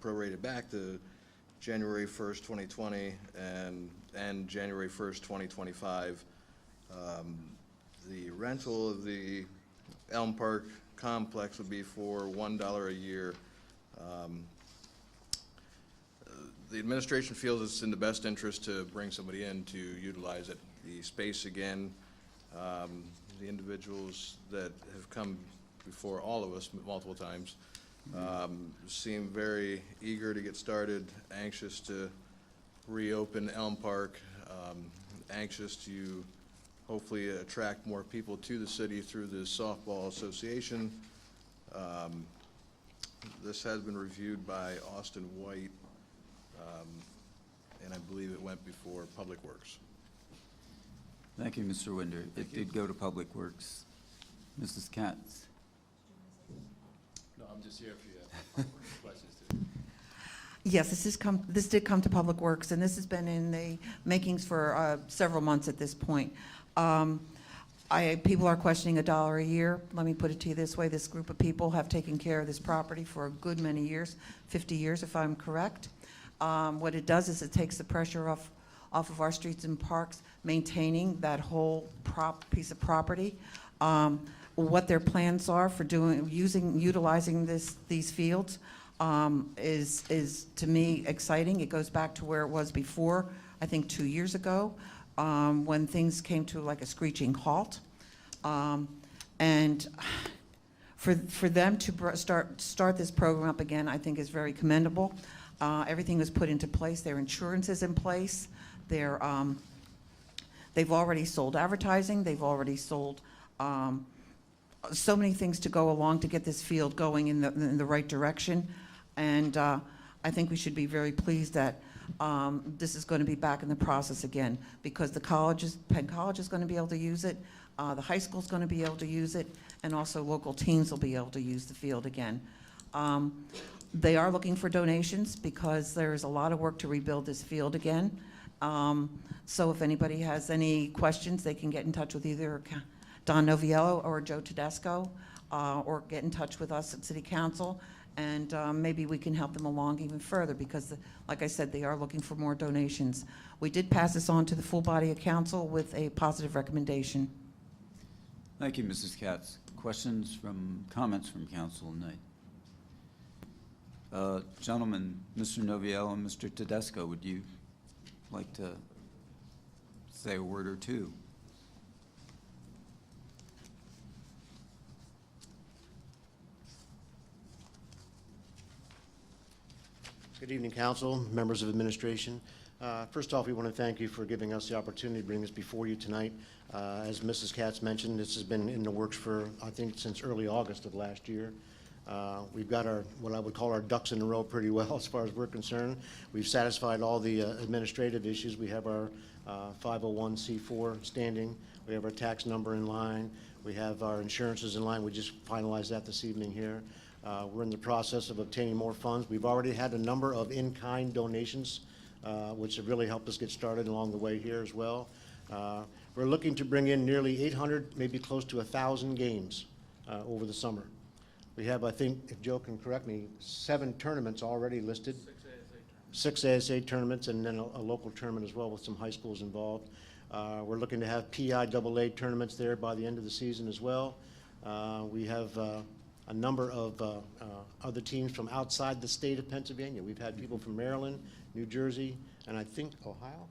prorated back to January 1st, 2020 and January 1st, 2025. The rental of the Elm Park complex would be for $1 a year. The administration feels it's in the best interest to bring somebody in to utilize it. The space again, the individuals that have come before all of us multiple times seem very eager to get started, anxious to reopen Elm Park, anxious to hopefully attract more people to the city through the Softball Association. This has been reviewed by Austin White, and I believe it went before Public Works. Thank you, Mr. Winder. It did go to Public Works. Mrs. Katz. No, I'm just here if you have questions too. Yes, this did come to Public Works, and this has been in the makings for several months at this point. People are questioning $1 a year. Let me put it to you this way. This group of people have taken care of this property for a good many years, 50 years if I'm correct. What it does is it takes the pressure off of our streets and parks, maintaining that whole piece of property. What their plans are for utilizing these fields is to me exciting. It goes back to where it was before, I think 2 years ago, when things came to like a screeching halt. And for them to start this program up again, I think is very commendable. Everything was put into place. Their insurance is in place. They've already sold advertising. They've already sold so many things to go along to get this field going in the right direction. And I think we should be very pleased that this is going to be back in the process again, because the Penn College is going to be able to use it, the high school is going to be able to use it, and also local teams will be able to use the field again. They are looking for donations because there's a lot of work to rebuild this field again. So if anybody has any questions, they can get in touch with either Don Noviello or Joe Tedesco, or get in touch with us at City Council, and maybe we can help them along even further, because, like I said, they are looking for more donations. We did pass this on to the full body of council with a positive recommendation. Thank you, Mrs. Katz. Comments from council tonight? Gentlemen, Mr. Noviello and Mr. Tedesco, would you like to say a word or two? Good evening, council, members of administration. First off, we want to thank you for giving us the opportunity to bring this before you tonight. As Mrs. Katz mentioned, this has been in the works for, I think, since early August of last year. We've got our, what I would call our ducks in a row pretty well as far as we're concerned. We've satisfied all the administrative issues. We have our 501c4 standing. We have our tax number in line. We have our insurances in line. We just finalized that this evening here. We're in the process of obtaining more funds. We've already had a number of in-kind donations, which have really helped us get started along the way here as well. We're looking to bring in nearly 800, maybe close to 1,000 games over the summer. We have, I think, if Joe can correct me, 7 tournaments already listed. 6 ASA tournaments and then a local tournament as well with some high schools involved. We're looking to have PIAA tournaments there by the end of the season as well. We have a number of other teams from outside the state of Pennsylvania. We've had people from Maryland, New Jersey, and I think Ohio?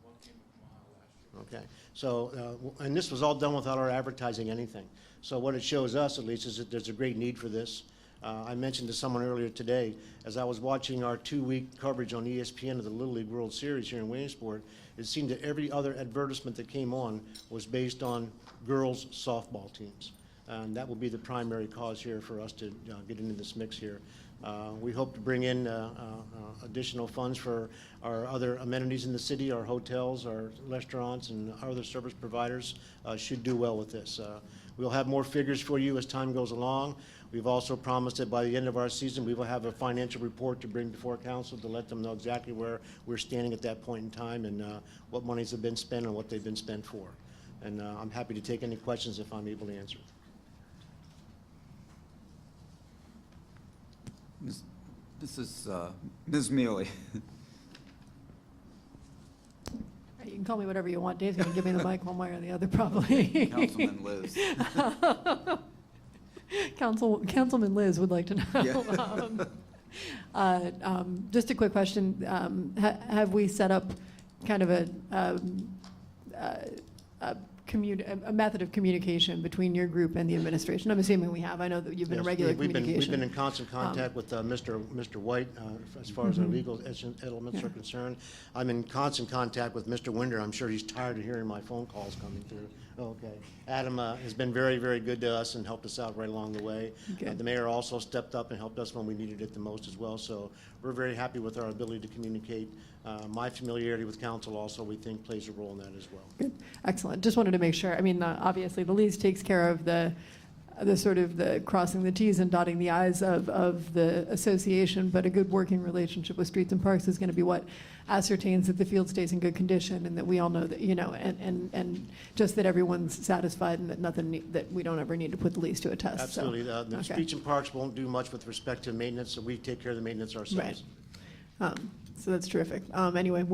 One came from Ohio last year. Okay, so, and this was all done without our advertising anything. So what it shows us, at least, is that there's a great need for this. I mentioned to someone earlier today, as I was watching our 2-week coverage on ESPN of the Little League World Series here in Williamsport, it seemed that every other advertisement that came on was based on girls' softball teams. And that will be the primary cause here for us to get into this mix here. We hope to bring in additional funds for our other amenities in the city. Our hotels, our restaurants, and our other service providers should do well with this. We'll have more figures for you as time goes along. We've also promised that by the end of our season, we will have a financial report to bring before council to let them know exactly where we're standing at that point in time and what monies have been spent and what they've been spent for. And I'm happy to take any questions if I'm able to answer. This is Ms. Mealy. You can call me whatever you want. Dave's going to give me the mic one way or the other, probably. Councilman Liz. Councilman Liz would like to know. Yeah. Just a quick question. Have we set up kind of a method of communication between your group and the administration? I'm assuming we have. I know that you've been in regular communication. We've been in constant contact with Mr. White as far as our legal elements are concerned. I'm in constant contact with Mr. Winder. I'm sure he's tired of hearing my phone calls coming through. Okay. Adam has been very, very good to us and helped us out right along the way. The mayor also stepped up and helped us when we needed it the most as well. So we're very happy with our ability to communicate. My familiarity with council also, we think, plays a role in that as well. Good. Excellent. Just wanted to make sure. I mean, obviously, the lease takes care of the sort of the crossing the T's and dotting the I's of the association, but a good working relationship with Streets and Parks is going to be what ascertains that the field stays in good condition and that we all know that, you know, and just that everyone's satisfied and that that we don't ever need to put the lease to a test. Absolutely. So, The Streets and Parks won't do much with respect to maintenance, so we take care of the maintenance ourselves. Right. So that's terrific. Anyway,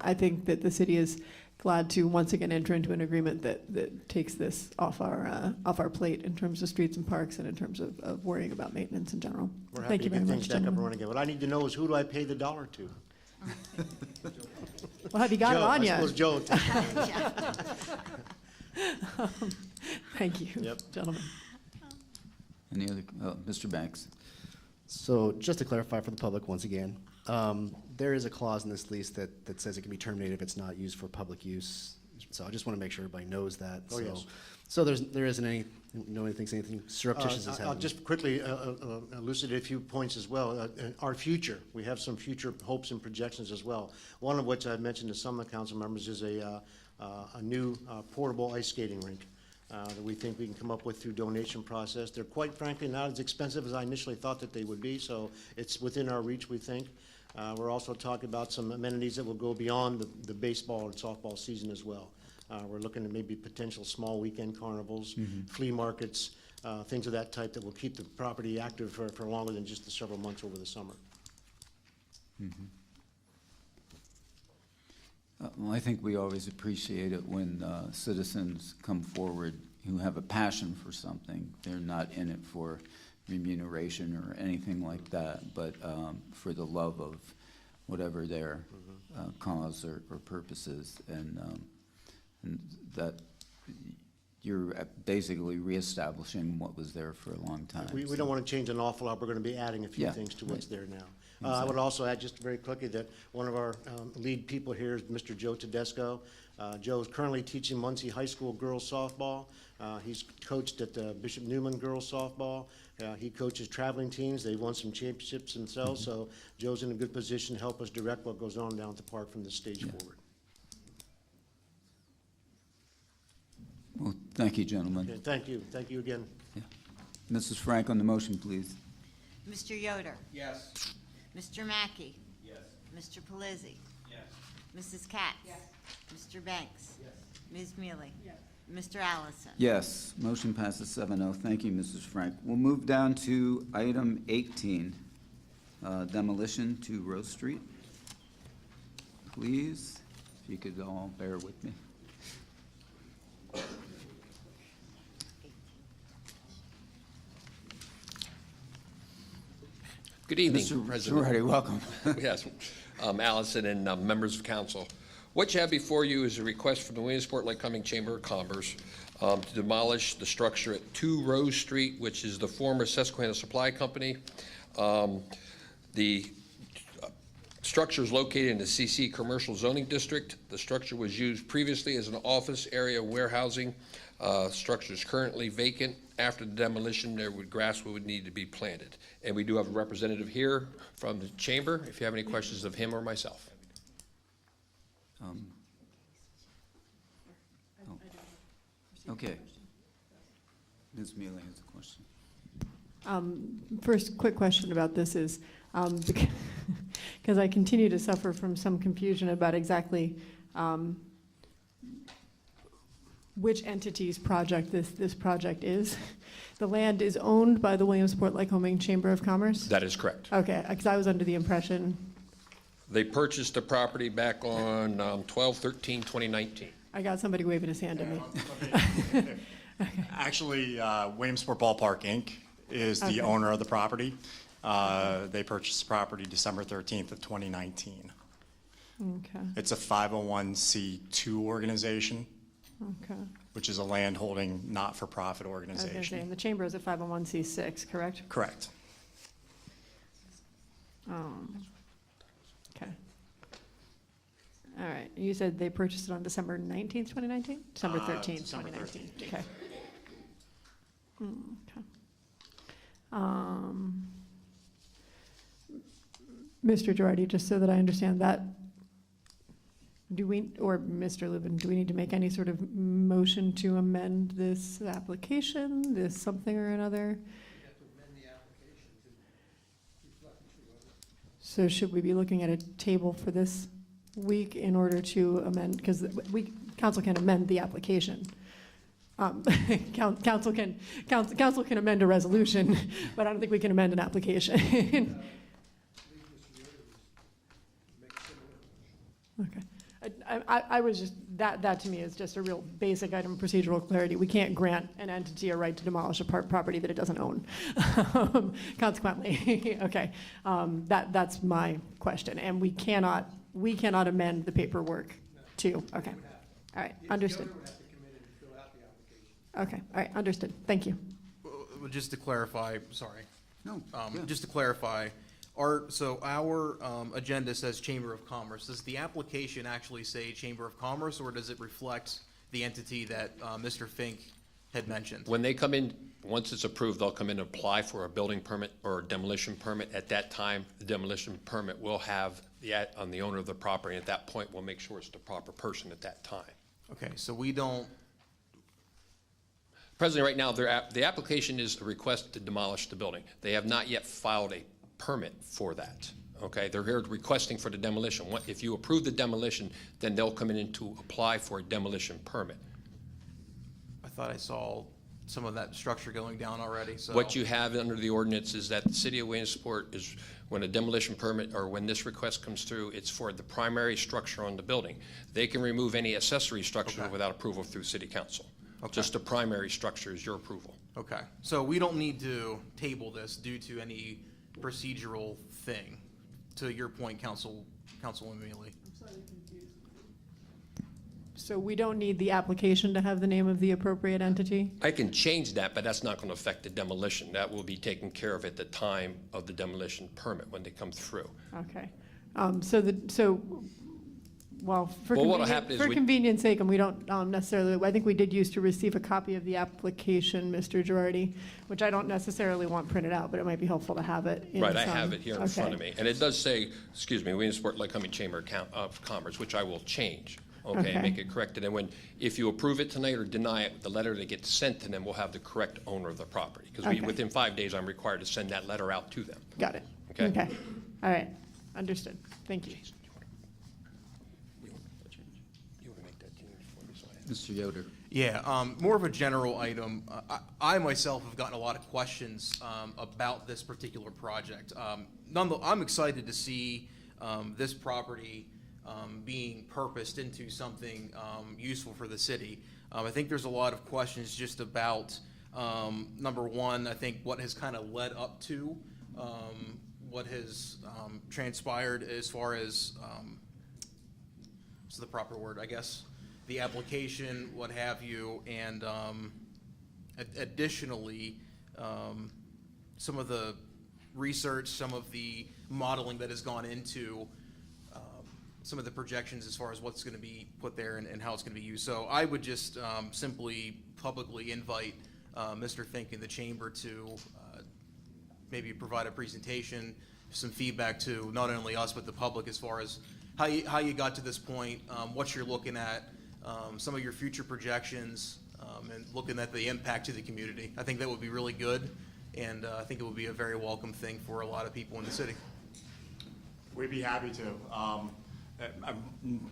I think that the city is glad to once again enter into an agreement that takes this off our plate in terms of streets and parks and in terms of worrying about maintenance in general. We're Thank happy you to very get much, things back up and gentlemen. running again. What I need to know is who do I pay the dollar to? Well, have you got it on I you? suppose Joe will take Thank you, Yep. gentlemen. Any other, Mr. Banks? So just to clarify for the public once again, there is a clause in this lease that says it can be terminated if it's not used for public use. So I just want to make sure everybody knows that. Oh, yes. So there isn't anything surreptitious has I'll happened. just quickly elucidate a few points as well. Our future, we have some future hopes and projections as well. One of which I've mentioned to some of the council members is a new portable ice skating rink that we think we can come up with through donation process. They're quite frankly not as expensive as I initially thought that they would be, so it's within our reach, we think. We're also talking about some amenities that will go beyond the baseball and softball season as well. We're looking at maybe potential small weekend carnivals, flea markets, things of that type that will keep the property active for longer than just the several months over the summer. Well, I think we always appreciate it when citizens come forward who have a passion for something. They're not in it for remuneration or anything like that, but for the love of whatever their cause or purpose is. And that you're basically reestablishing what was there for a long time. We don't want to change an awful lot. We're going to be adding a few Yeah, things to what's there now. I would also add just very quickly that one of our lead people here is Mr. Joe Tedesco. Joe is currently teaching Muncie High School girls softball. He's coached at the Bishop Newman girls softball. He coaches traveling teams. They've won some championships themselves, so Joe's in a good position to help us direct what goes on down at the park from this stage forward. Well, thank you, gentlemen. Okay, thank you. Thank you again. Yeah. Mrs. Frank on the motion, please. Mr. Yoder? Yes. Mr. Mackey? Yes. Mr. Pelisi? Yes. Mrs. Katz? Yes. Mr. Banks? Yes. Ms. Mealy? Yes. Mr. Allison? Yes, motion passes 7-0. Thank you, Mrs. Frank. We'll move down to item 18, demolition to Rose Street. Please, if you could all bear with me. Good evening, Mr. President. Girardi, welcome. Yes, Allison and members of council. What you have before you is a request from the Williamsport Lake Cumming Chamber of Commerce to demolish the structure at 2 Rose Street, which is the former Susquehanna Supply Company. The structure is located in the CC Commercial Zoning District. The structure was used previously as an office area warehousing. Structure is currently vacant. After the demolition, grass would need to be planted. And we do have a representative here from the chamber, if you have any questions of him or myself. Okay. Ms. Mealy has a question. First, quick question about this is, because I continue to suffer from some confusion about exactly which entity's project this project is. The land is owned by the Williamsport Lycoming Chamber of Commerce? That is correct. Okay, because I was under the impression. They purchased the property back on 12/13/2019. I got somebody waving his hand at me. Actually, Williamsport Ballpark, Inc. is the Okay. owner of the property. They purchased the property December 13th of 2019. Okay, It's a 501c2 organization, okay. which is a land-holding, not-for-profit I was going to say, organization. and the chamber is a 501c6, correct? Correct. Okay. All right, you said they purchased it on December 19th, 2019? December 13th, December 2019. 13th. Okay. Okay. Mr. Girardi, just so that I understand that, do we, or Mr. Lubin, do we need to make any sort of motion to amend this application, this something or another? So should we be looking at a table for this week in order to amend, because council can amend the application. Council can amend a resolution, but I don't think we can amend an application. Okay. I was just, that to me is just a real basic item of procedural clarity. We can't grant an entity a right to demolish a property that it doesn't own. Consequently, okay, that's my question. And we cannot amend the paperwork to, okay. All right, understood. Okay, all right, understood. Thank you. Just to clarify, sorry. No. Just to clarify, our agenda says Chamber of Commerce. Does the application actually say Chamber of Commerce, or does it reflect the entity that Mr. Fink had mentioned? When they come in, once it's approved, they'll come in and apply for a building permit or a demolition permit. At that time, the demolition permit will have on the owner of the property. At that point, we'll make sure it's the proper person at that time. Okay, so we don't. Presently, right now, the application is a request to demolish the building. They have not yet filed a permit for that. Okay, they're here requesting for the demolition. If you approve the demolition, then they'll come in to apply for a demolition permit. I thought I saw some of that structure going down already, so. What you have under the ordinance is that the city of Williamsport is, when a demolition permit or when this request comes through, it's for the primary structure on the building. They can remove any accessory structure without approval through city council. Okay. Just the primary structure is your approval. Okay, so we don't need to table this due to any procedural thing, to your point, Councilwoman Mealy. So we don't need the application to have the name of the appropriate entity? I can change that, but that's not going to affect the demolition. That will be taken care of at the time of the demolition permit when they come through. Okay. Well, for Well, what'll happen is we- convenience sake, and we don't necessarily, I think we did used to receive a copy of the application, Mr. Girardi, which I don't necessarily want printed out, but it might be helpful to have it in Right, I some- have it here in front of okay. me. And it does say, excuse me, Williamsport Lycoming Chamber of Commerce, which I will change, okay, Okay. and make it corrected. And if you approve it tonight or deny it, the letter that gets sent to them will have the correct owner of the property. Because Okay. within 5 days, I'm required to send that letter out to them. Got it. Okay? Okay. All right. Understood. Thank you. Mr. Yoder. Yeah, more of a general item. I myself have gotten a lot of questions about this particular project. I'm excited to see this property being purposed into something useful for the city. I think there's a lot of questions just about, number one, I think what has kind of led up to what has transpired as far as, what's the proper word, I guess? The application, what have you, and additionally, some of the research, some of the modeling that has gone into some of the projections as far as what's going to be put there and how it's going to be used. So I would just simply publicly invite Mr. Fink and the Chamber to maybe provide a presentation, some feedback to not only us but the public as far as how you got to this point, what you're looking at, some of your future projections, and looking at the impact to the community. I think that would be really good, and I think it would be a very welcome thing for a lot of people in the city. We'd be happy to.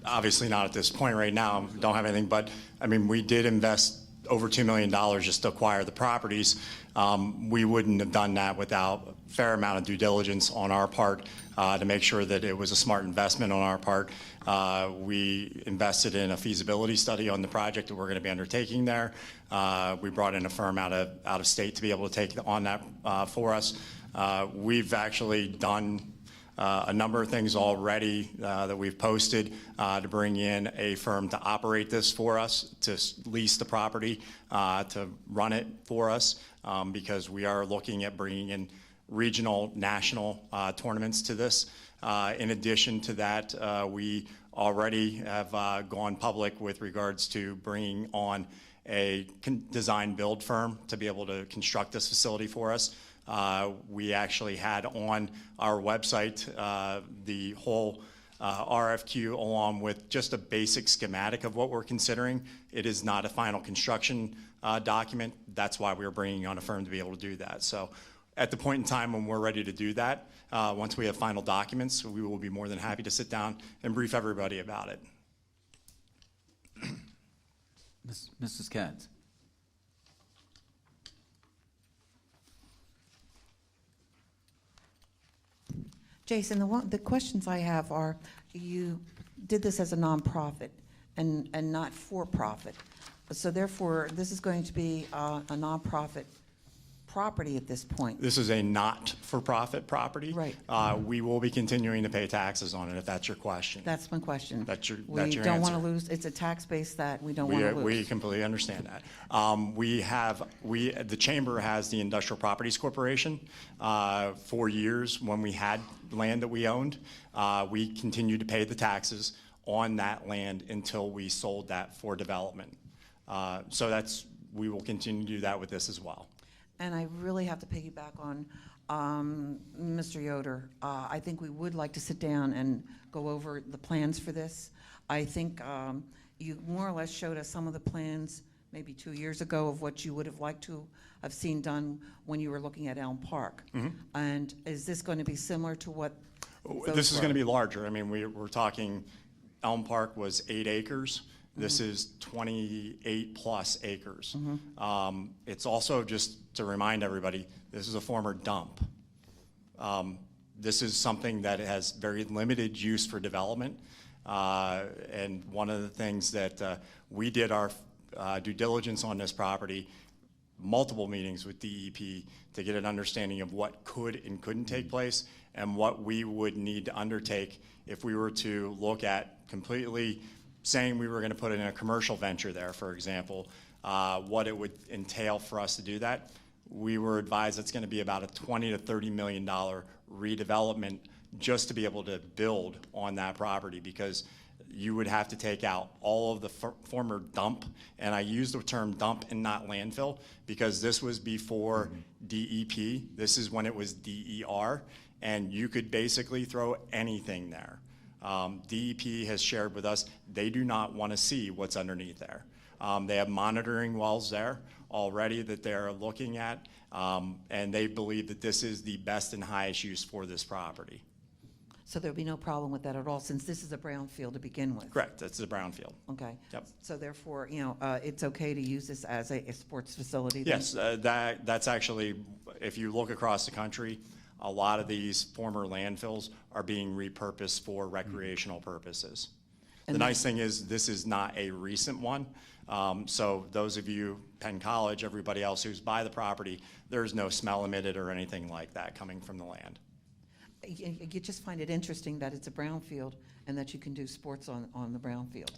Obviously not at this point right now, don't have anything, but I mean, we did invest over $2 million just to acquire the properties. We wouldn't have done that without a fair amount of due diligence on our part to make sure that it was a smart investment on our part. We invested in a feasibility study on the project that we're going to be undertaking there. We brought in a firm out of state to be able to take on that for us. We've actually done a number of things already that we've posted to bring in a firm to operate this for us, to lease the property, to run it for us, because we are looking at bringing in regional, national tournaments to this. In addition to that, we already have gone public with regards to bringing on a design build firm to be able to construct this facility for us. We actually had on our website the whole RFQ along with just a basic schematic of what we're considering. It is not a final construction document. That's why we were bringing on a firm to be able to do that. So at the point in time when we're ready to do that, once we have final documents, we will be more than happy to sit down and brief everybody about it. Mrs. Katz. Jason, the questions I have are, you did this as a nonprofit and not for-profit. So therefore, this is going to be a nonprofit property at this point. This is a not-for-profit property. Right. We will be continuing to pay taxes on it, if that's your question. That's my question. That's your We answer. don't want to lose, it's a tax base that we don't want to lose. We completely understand that. The Chamber has the Industrial Properties Corporation. For years, when we had land that we owned, we continued to pay the taxes on that land until we sold that for development. So we will continue to do that with this as well. And I really have to piggyback on Mr. Yoder. I think we would like to sit down and go over the plans for this. I think you more or less showed us some of the plans maybe 2 years ago of what you would have liked to have seen done when you were looking at Elm Park. Mm-hmm. And is this going to be similar to what those This is were? going to be larger. I mean, we're talking, Elm Park was 8 acres. This is 28-plus acres. It's also, just to remind everybody, this is a former dump. This is something that has very limited use for development. And one of the things that we did our due diligence on this property, multiple meetings with DEP to get an understanding of what could and couldn't take place and what we would need to undertake if we were to look at completely saying we were going to put in a commercial venture there, for example, what it would entail for us to do that, we were advised it's going to be about a $20 to $30 million redevelopment just to be able to build on that property, because you would have to take out all of the former dump, and I use the term dump and not landfill because this was before DEP. This is when it was DER, and you could basically throw anything there. DEP has shared with us they do not want to see what's underneath there. They have monitoring wells there already that they're looking at, and they believe that this is the best and highest use for this property. So there'll be no problem with that at all, since this is a brownfield to begin with? Correct, that's the brownfield. Okay. Yep. So therefore, it's okay to use this as a sports facility then? Yes, that's actually, if you look across the country, a lot of these former landfills are being repurposed for recreational purposes. The nice thing is this is not a recent one. So those of you, Penn College, everybody else who's by the property, there's no smell emitted or anything like that coming from the land. You just find it interesting that it's a brownfield and that you can do sports on the brownfield.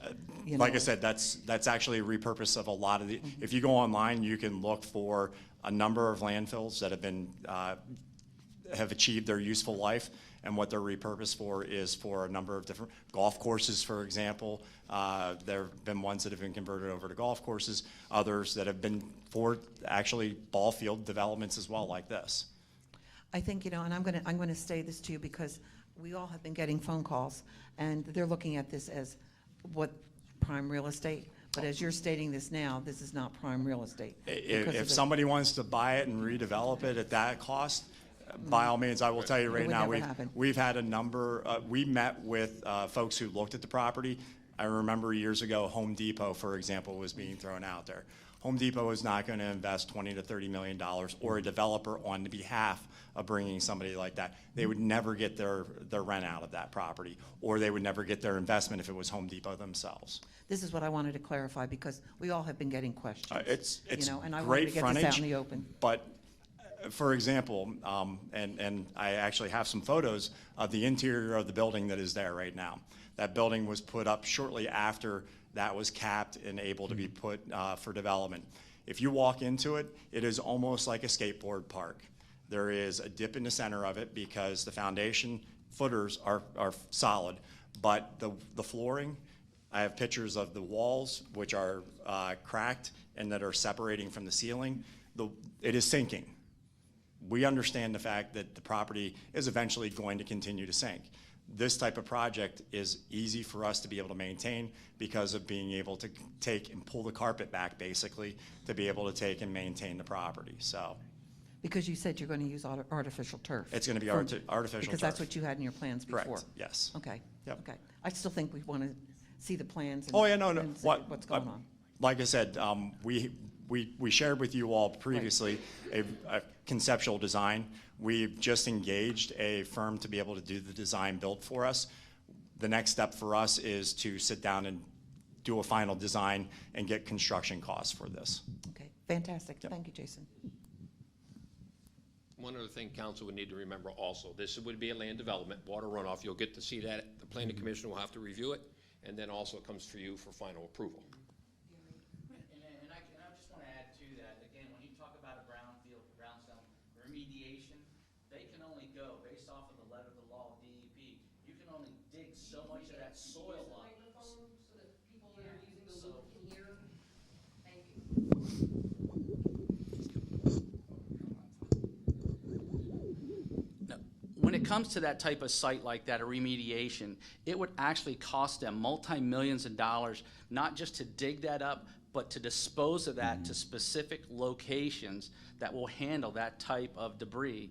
Like I said, that's actually a repurpose of a lot of the, if you go online, you can look for a number of landfills that have been, have achieved their useful life, and what they're repurposed for is for a number of different golf courses, for example. There have been ones that have been converted over to golf courses, others that have been for actually ball field developments as well, like this. I think, and I'm going to say this to you because we all have been getting phone calls, and they're looking at this as what prime real estate. But as you're stating this now, this is not prime real estate. If somebody wants to buy it and redevelop it at that cost, by all means, I will tell you right now, we've had a number, we met with folks who looked at the property. I remember years ago, Home Depot, for example, was being thrown out there. Home Depot is not going to invest $20 to $30 million, or a developer on behalf of bringing somebody like that. They would never get their rent out of that property, or they would never get their investment if it was Home Depot themselves. This is what I wanted to clarify, because we all have been getting questions. It's and I wanted great to get frontage, this out in the open. But for example, and I actually have some photos of the interior of the building that is there right now. That building was put up shortly after that was capped and able to be put for development. If you walk into it, it is almost like a skateboard park. There is a dip in the center of it because the foundation footers are solid, but the flooring, I have pictures of the walls, which are cracked and that are separating from the ceiling. It is sinking. We understand the fact that the property is eventually going to continue to sink. This type of project is easy for us to be able to maintain because of being able to take and pull the carpet back, basically, to be able to take and maintain the property, so. Because you said you're going to use artificial turf. It's going to be artificial Because turf. that's what you had in your plans before. Correct, yes. Okay. Yep. Okay. I still think we want to see the plans and, Oh, yeah, no. and see what's going on. Like I said, we shared with you all previously a conceptual design. We've just engaged a firm to be able to do the design build for us. The next step for us is to sit down and do a final design and get construction costs for this. Okay, fantastic. Yep. Thank you, Jason. One other thing council would need to remember also, this would be a land development, water runoff. You'll get to see that. The planning commission will have to review it, and then also it comes for you for final approval. And I just want to add to that, again, when you talk about a brownfield, brownstone remediation, they can only go, based off of the letter of the law of DEP, you can only dig so much of that soil up. So that people that are using the loop can hear. Thank you. When it comes to that type of site like that, a remediation, it would actually cost them multi-millions of dollars, not just to dig that up, but to dispose of that to specific locations that will handle that type of debris.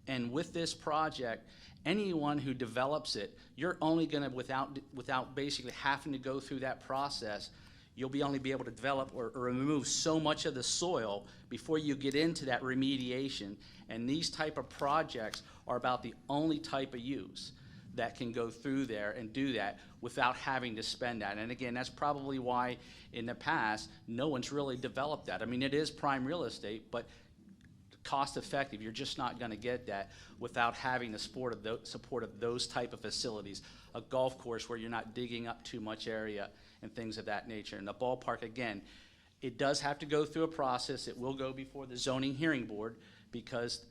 And with this project, anyone who develops it, you're only gonna, without basically having to go through that process, you'll only be able to develop or remove so much of the soil before you get into that remediation. And these type of projects are about the only type of use that can go through there and do that without having to spend that. And again, that's probably why in the past, no one's really developed that. I mean, it is prime real estate, but cost effective. You're just not going to get that without having the support of those type of facilities. A golf course where you're not digging up too much area and things of that nature. And the ballpark, again, it does have to go through a process. It will go before the zoning hearing board because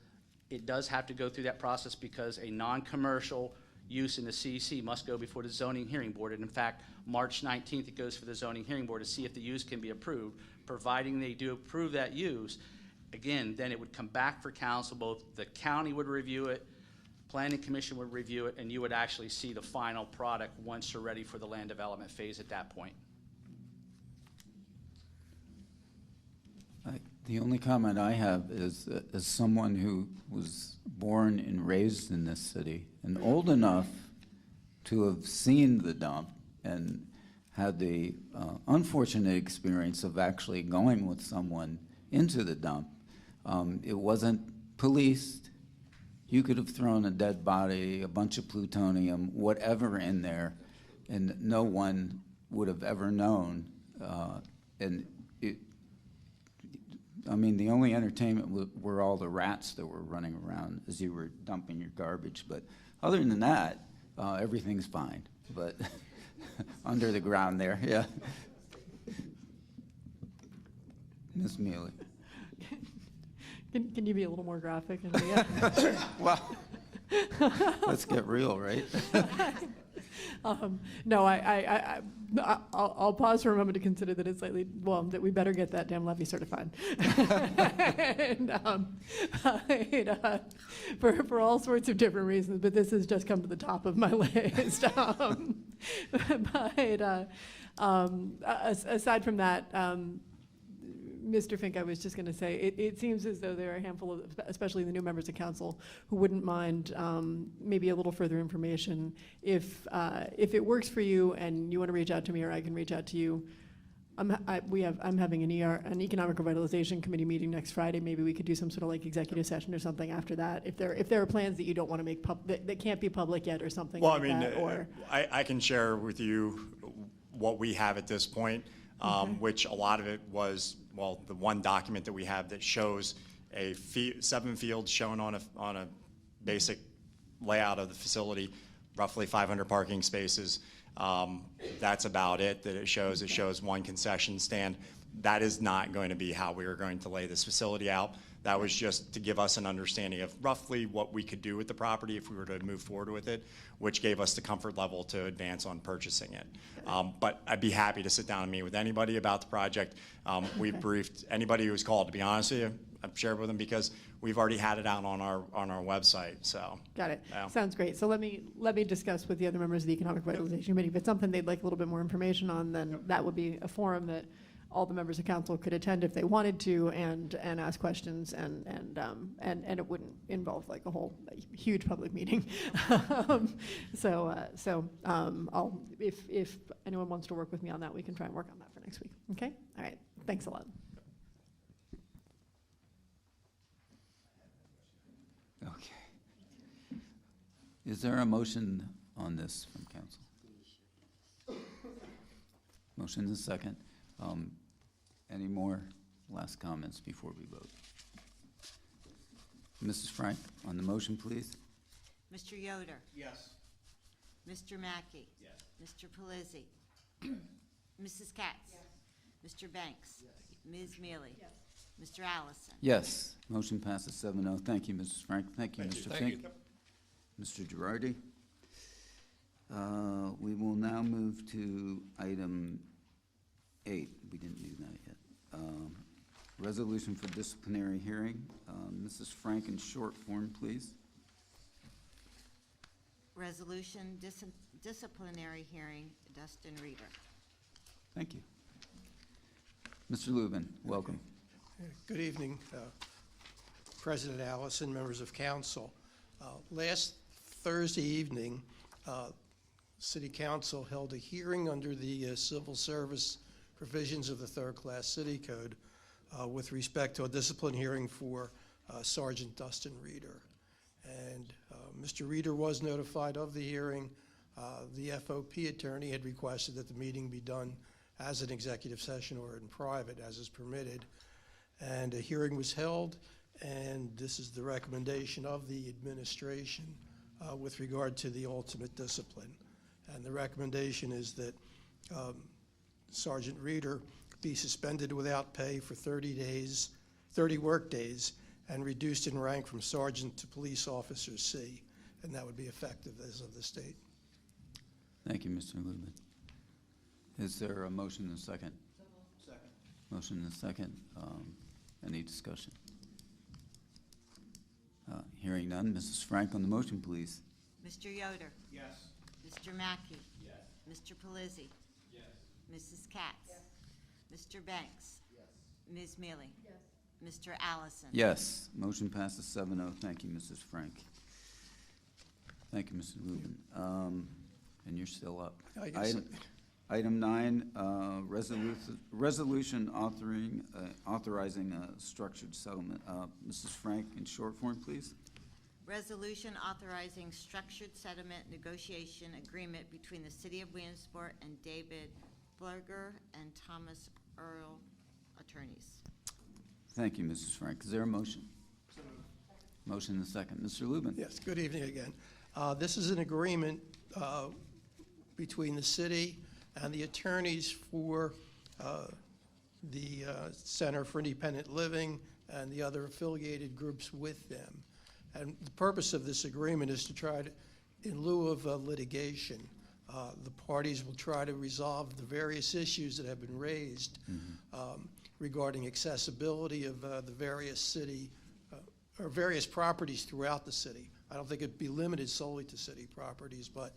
it does have to go through that process because a non-commercial use in the CEC must go before the zoning hearing board. And in fact, March 19th, it goes for the zoning hearing board to see if the use can be approved. Providing they do approve that use, again, then it would come back for council. Both the county would review it, planning commission would review it, and you would actually see the final product once you're ready for the land development phase at that point. The only comment I have is, as someone who was born and raised in this city and old enough to have seen the dump and had the unfortunate experience of actually going with someone into the dump. It wasn't policed. You could have thrown a dead body, a bunch of plutonium, whatever in there, and no one would have ever known. I mean, the only entertainment were all the rats that were running around as you were dumping your garbage. But other than that, everything's fine. But under the ground there, yeah. Ms. Mealy. Can you be a little more graphic? Well, let's get real, right? No, I'll pause for a moment to consider that it's slightly, well, that we better get that damn levy certified. And, for all sorts of different reasons, but this has just come to the top of my list. Aside from that, Mr. Fink, I was just going to say, it seems as though there are a handful of, especially the new members of council, who wouldn't mind maybe a little further information. If it works for you and you want to reach out to me or I can reach out to you, I'm having an economic revitalization committee meeting next Friday. Maybe we could do some sort of like executive session or something after that. If there are plans that you don't want to make that can't be public yet or something. Well, like I mean, that, or I can share with you what we have at this point, which a lot of it was, well, the one document that we have that shows 7 fields shown on a basic layout of the facility, roughly 500 parking spaces. That's about it that it shows. It shows 1 concession stand. That is not going to be how we are going to lay this facility out. That was just to give us an understanding of roughly what we could do with the property if we were to move forward with it, which gave us the comfort level to advance on purchasing it. But I'd be happy to sit down and meet with anybody about the project. We've briefed anybody who was called, to be honest with you. I've shared with them because we've already had it out on our website. So got it. Yeah. Sounds great. So let me discuss with the other members of the Economic Revitalization Committee. If it's something they'd like a little bit more information on, then that would be a forum that all the members of council could attend if they wanted to and ask questions and it wouldn't involve like a whole huge public meeting. I'll if anyone wants to work with me on that, we can try and work on that for next week. Okay. All right. Thanks a lot. Okay. Is there a motion on this from council? Motion is second. Any more last comments before we vote? Mrs. Frank, on the motion, please. Mr. Yoder? Yes. Mr. Mackey? Yes. Mr. Pelisi? Mrs. Katz? Yes. Mr. Banks? Yes. Ms. Mealy? Yes. Mr. Allison? Yes. Motion passes 7-0. Thank you, Mrs. Frank. Thank you, Mr. Thank Fink. Mr. Girardi. We will now move to item 8. We didn't do that yet. Resolution for disciplinary hearing. Mrs. Frank, in short form, please. Resolution disciplinary hearing, Dustin Reader. Thank you. Mr. Lubin, welcome. Good evening, President Allison, members of council. Last Thursday evening, City Council held a hearing under the civil service provisions of the third-class city code with respect to a discipline hearing for Sergeant Dustin Reader. And Mr. Reader was notified of the hearing. The FOP attorney had requested that the meeting be done as an executive session or in private, as is permitted. And a hearing was held, and this is the recommendation of the administration with regard to the ultimate discipline. And the recommendation is that Sergeant Reeder be suspended without pay for 30 work days, and reduced in rank from sergeant to police officer C, and that would be effective as of this date. Thank you, Mr. Lubin. Is there a motion and a second? Second. Motion and a second. Any discussion? Hearing none, Mrs. Frank on the motion, please. Mr. Yoder? Yes. Mr. Mackey? Yes. Mr. Pelisi? Yes. Mrs. Katz? Mr. Banks? Ms. Mealy? Mr. Allison? Yes, motion passes 7-0. Thank you, Mrs. Frank. Thank you, Mr. Lubin. And you're still up. I guess Item 9, resolution authorizing a structured settlement. Mrs. Frank, in short form, please. Resolution authorizing structured settlement negotiation agreement between the City of Williamsport and David Berger and Thomas Earl, attorneys. Thank you, Mrs. Frank. Is there a motion? Motion and a second. Mr. Lubin? Yes, good evening again. This is an agreement between the city and the attorneys for the Center for Independent Living and the other affiliated groups with them. And the purpose of this agreement is to try to, in lieu of litigation, the parties will try to resolve the various issues that have been raised regarding accessibility of the various city or various properties throughout the city. I don't think it'd be limited solely to city properties, but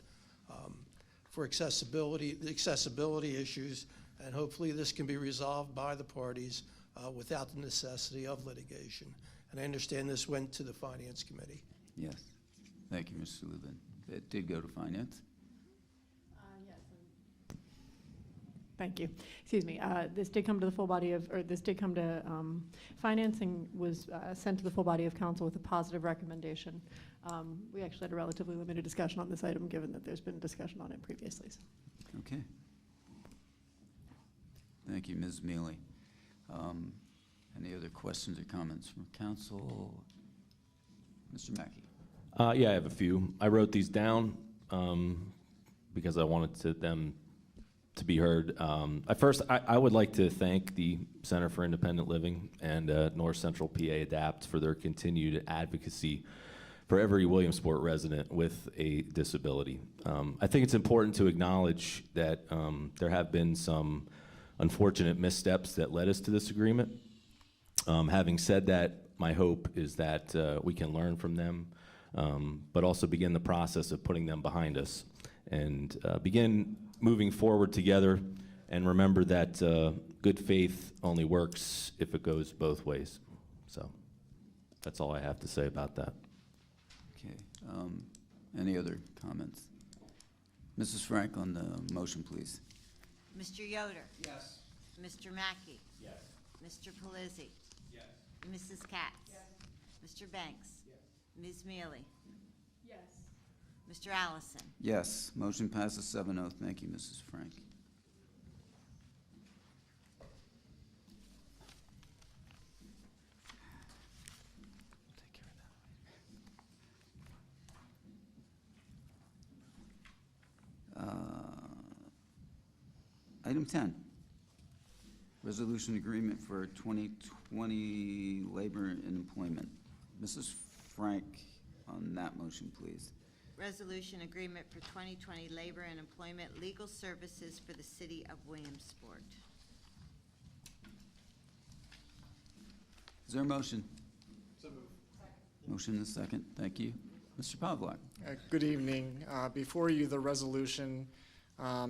for the accessibility issues, and hopefully this can be resolved by the parties without the necessity of litigation. And I understand this went to the Finance Committee. Yes. Thank you, Mr. Lubin. It did go to Finance. Yes. Thank you. Excuse me. This did come to the full body of, or this did come to Finance and was sent to the full body of council with a positive recommendation. We actually had a relatively limited discussion on this item, given that there's been discussion on it previously. So. Okay. Thank you, Ms. Mealy. Any other questions or comments from council? Mr. Mackey. Yeah, I have a few. I wrote these down because I wanted them to be heard. First, I would like to thank the Center for Independent Living and North Central PA ADAPT for their continued advocacy for every Williamsport resident with a disability. I think it's important to acknowledge that there have been some unfortunate missteps that led us to this agreement. Having said that, my hope is that we can learn from them, but also begin the process of putting them behind us and begin moving forward together, and remember that good faith only works if it goes both ways. So that's all I have to say about that. Okay. Any other comments? Mrs. Frank on the motion, please. Mr. Yoder? Yes. Mr. Mackey? Yes. Mr. Pelisi? Yes. Mrs. Katz? Mr. Banks? Ms. Mealy? Yes. Mr. Allison? Yes. Motion passes 7-0. Thank you, Mrs. Frank. Take care of that. Item 10, resolution agreement for 2020 labor and employment. Mrs. Frank on that motion, please. Resolution agreement for 2020 labor and employment legal services for the City of Williamsport. Is there a motion? So moved. Motion and a second. Thank you. Mr. Pavlak. Good evening. Before you, the resolution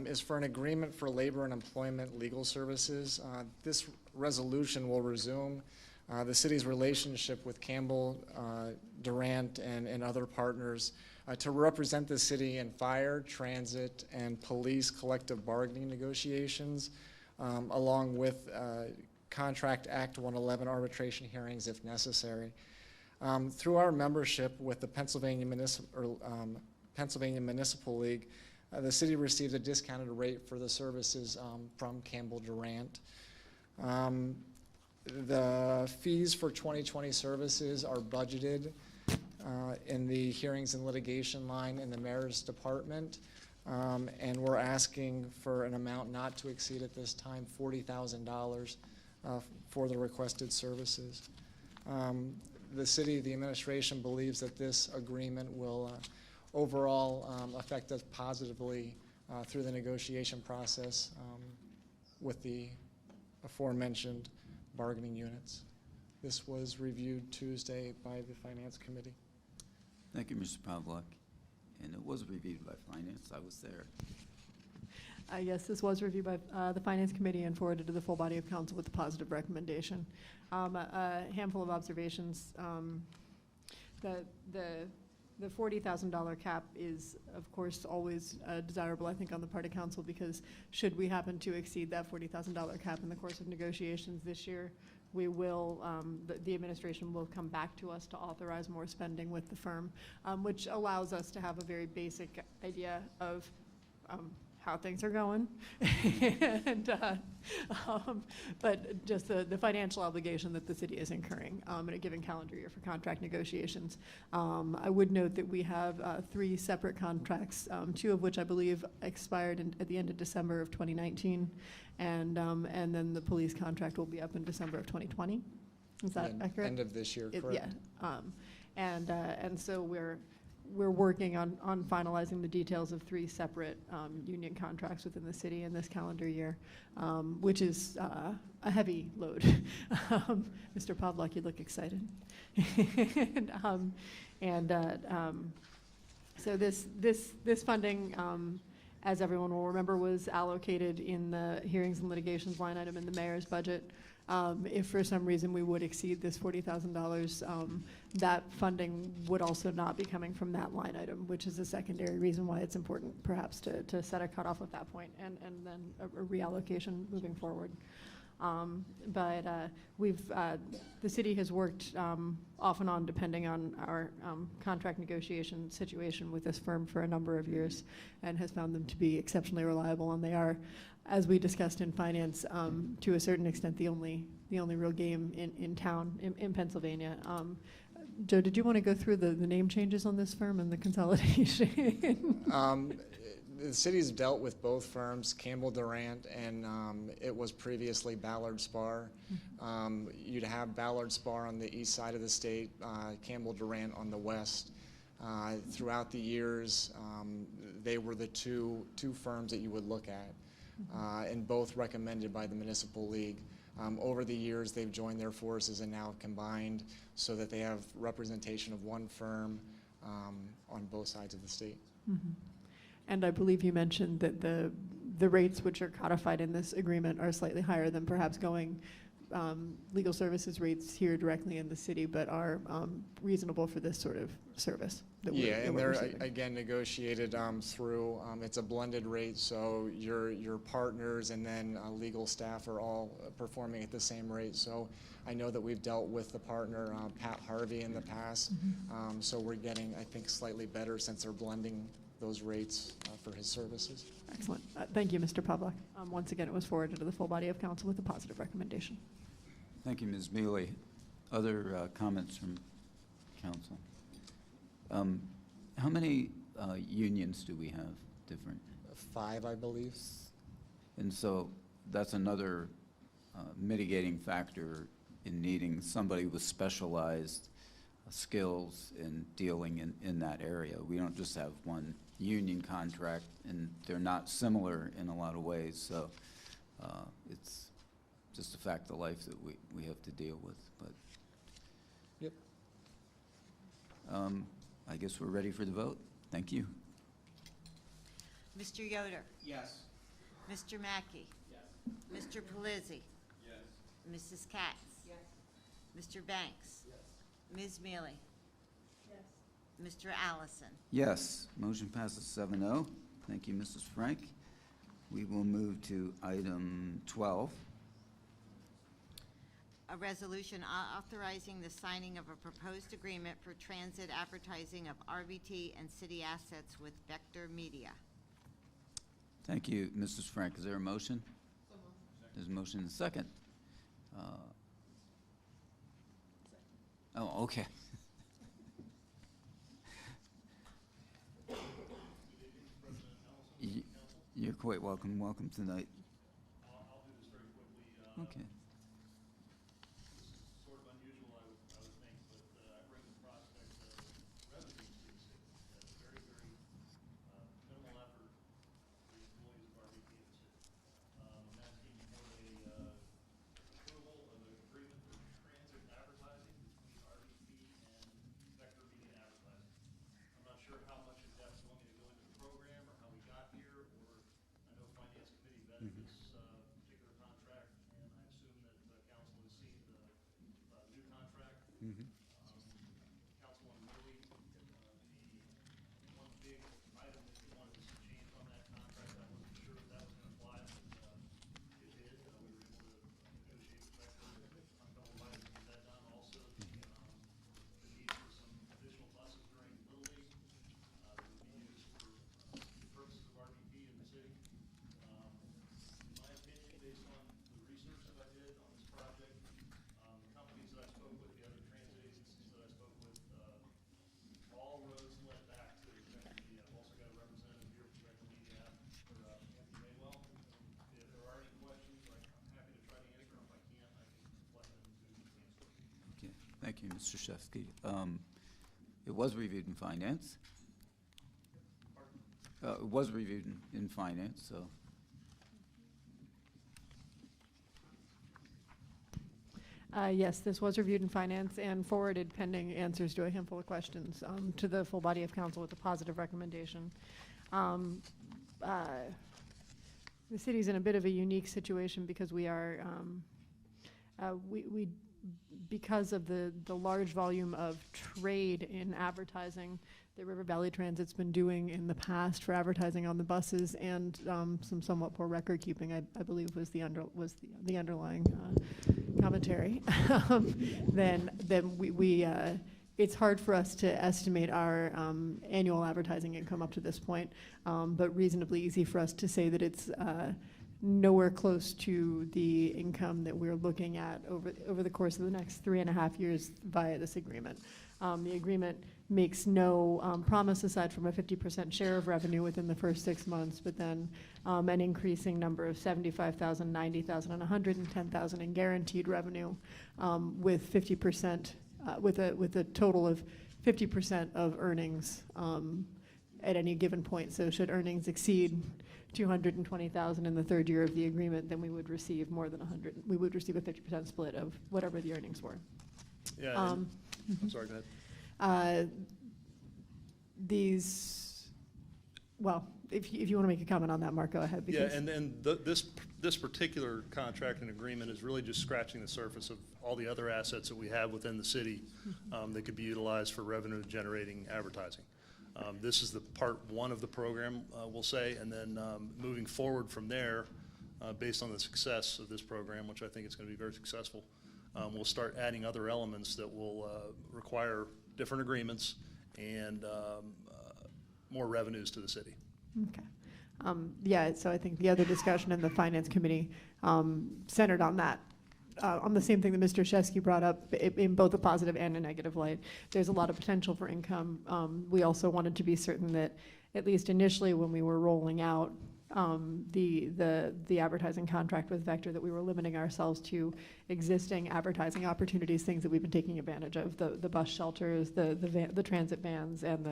is for an agreement for labor and employment legal services. This resolution will resume the city's relationship with Campbell, Durant, and other partners to represent the city in fire, transit, and police collective bargaining negotiations, along with Contract Act 111 arbitration hearings if necessary. Through our membership with the Pennsylvania Municipal League, the city received a discounted rate for the services from Campbell Durant. The fees for 2020 services are budgeted in the hearings and litigation line in the mayor's department. And we're asking for an amount not to exceed at this time $40,000 for the requested services. The city, the administration believes that this agreement will overall affect us positively through the negotiation process with the aforementioned bargaining units. This was reviewed Tuesday by the Finance Committee. Thank you, Mr. Pavlik. And it was reviewed by Finance. I was there. Yes, this was reviewed by the Finance Committee and forwarded to the full body of council with a positive recommendation. A handful of observations. The $40,000 cap is, of course, always desirable, I think, on the part of council, because should we happen to exceed that $40,000 cap in the course of negotiations this year, we will, the administration will come back to us to authorize more spending with the firm, which allows us to have a very basic idea of how things are going, and, but just the financial obligation that the city is incurring in a given calendar year for contract negotiations. I would note that we have 3 separate contracts, 2 of which I believe expired at the end of December of 2019, and then the police contract will be up in December of 2020. Is that accurate? End of this year, correct? Yeah, and so we're working on finalizing the details of 3 separate union contracts within the city in this calendar year, which is a heavy load. Mr. Pavlik, you look excited. So this funding, as everyone will remember, was allocated in the hearings and litigations line item in the mayor's budget. If for some reason we would exceed this $40,000, that funding would also not be coming from that line item, which is a secondary reason why it's important perhaps to set a cutoff at that point and then a reallocation moving forward. The city has worked off and on, depending on our contract negotiation situation with this firm for a number of years, and has found them to be exceptionally reliable, and they are, as we discussed in finance, to a certain extent, the only real game in town, in Pennsylvania. Joe, did you want to go through the name changes on this firm and the consolidation? The city's dealt with both firms, Campbell Durant, and it was previously Ballard Spar. You'd have Ballard Spar on the east side of the state, Campbell Durant on the west. Throughout the years, they were the two firms that you would look at, and both recommended by the Municipal League. Over the years, they've joined their forces and now combined so that they have representation of one firm on both sides of the state. Mm-hmm. And I believe you mentioned that the rates which are codified in this agreement are slightly higher than perhaps going legal services rates here directly in the city, but are reasonable for this sort of service. And they're again negotiated through. It's a blended rate, so your partners and then legal staff are all performing at the same rate. So I know that we've dealt with the partner Pat Harvey in the past, so we're getting, I think, slightly better since they're blending those rates for his services. Excellent. Thank you, Mr. Pavlik. Once again, it was forwarded to the full body of council with a positive recommendation. Thank you, Ms. Mealy. Other comments from council? How many unions do we have different? 5, I believe. And so that's another mitigating factor in needing somebody with specialized skills in dealing in that area. We don't just have one union contract, and they're not similar in a lot of ways, so it's just a fact of life that we have to deal with. But yep. I guess we're ready for the vote. Thank you. Mr. Yoder? Yes. Mr. Mackey? Yes. Mr. Pelizzi? Yes. Mrs. Katz? Yes. Mr. Banks? Yes. Ms. Mealy? Yes. Mr. Allison? Yes, motion passes 7-0. Thank you, Mrs. Frank. We will move to item 12. A resolution authorizing the signing of a proposed agreement for transit advertising of RVT and city assets with Vector Media. Thank you, Mrs. Frank. Is there a motion? There's a motion and a second. Oh, okay. You're quite welcome. Welcome tonight. I'll do this very quickly. Okay. Sort of unusual, I would think, but I bring the prospect of revenues to the city at very, very minimal effort for the employees of RVP in the city. I'm asking for a approval of an agreement for transit advertising between RVP and Vector Media Advertising. I'm not sure how much in depth you want me to go into the program or how we got here, or I know Finance Committee vetted this particular contract, and I assume that council has seen the new contract. Councilman Murray, the one big item that you wanted us to change on that contract, I wasn't sure if that was going to apply, but it did. We were able to negotiate with Vector on a couple of items to get that done. Also, the need for some additional buses during Little League that would be used for the purposes of RVP in the city. In my opinion, based on the research that I did on this project, the companies that I spoke with, the other transit agencies that I spoke with, all roads led back to Vector Media. I've also got a representative here from Vector Media, for Anthony Maywell. If there are any questions, I'm happy to try to answer them. If I can't, I can reflect them to the answer. Okay. Thank you, Mr. Shefsky. It was reviewed in finance. It was reviewed in finance, so. Yes, this was reviewed in finance and forwarded pending answers to a handful of questions to the full body of council with a positive recommendation. The city's in a bit of a unique situation because we are, because of the large volume of trade in advertising that River Valley Transit's been doing in the past for advertising on the buses, and some somewhat poor record keeping, I believe was the underlying commentary. Then we it's hard for us to estimate our annual advertising income up to this point, but reasonably easy for us to say that it's nowhere close to the income that we're looking at over the course of the next 3.5 years via this agreement. The agreement makes no promise aside from a 50% share of revenue within the first 6 months, but then an increasing number of 75,000, 90,000, and 110,000 in guaranteed revenue, with 50%, with a total of 50% of earnings at any given point. So should earnings exceed 220,000 in the third year of the agreement, then we would receive more than 100. We would receive a 50% split of whatever the earnings were. Yeah. I'm sorry, go ahead. Well, if you want to make a comment on that, Mark, go ahead. Yeah, and this particular contract and agreement is really just scratching the surface of all the other assets that we have within the city that could be utilized for revenue generating advertising. This is the part one of the program, we'll say, and then moving forward from there, based on the success of this program, which I think it's going to be very successful, we'll start adding other elements that will require different agreements and more revenues to the city. Okay. Yeah, so I think the other discussion in the Finance Committee centered on that, on the same thing that Mr. Shesky brought up in both a positive and a negative light. There's a lot of potential for income. We also wanted to be certain that, at least initially when we were rolling out the advertising contract with Vector, that we were limiting ourselves to existing advertising opportunities, things that we've been taking advantage of, the bus shelters, the transit vans, and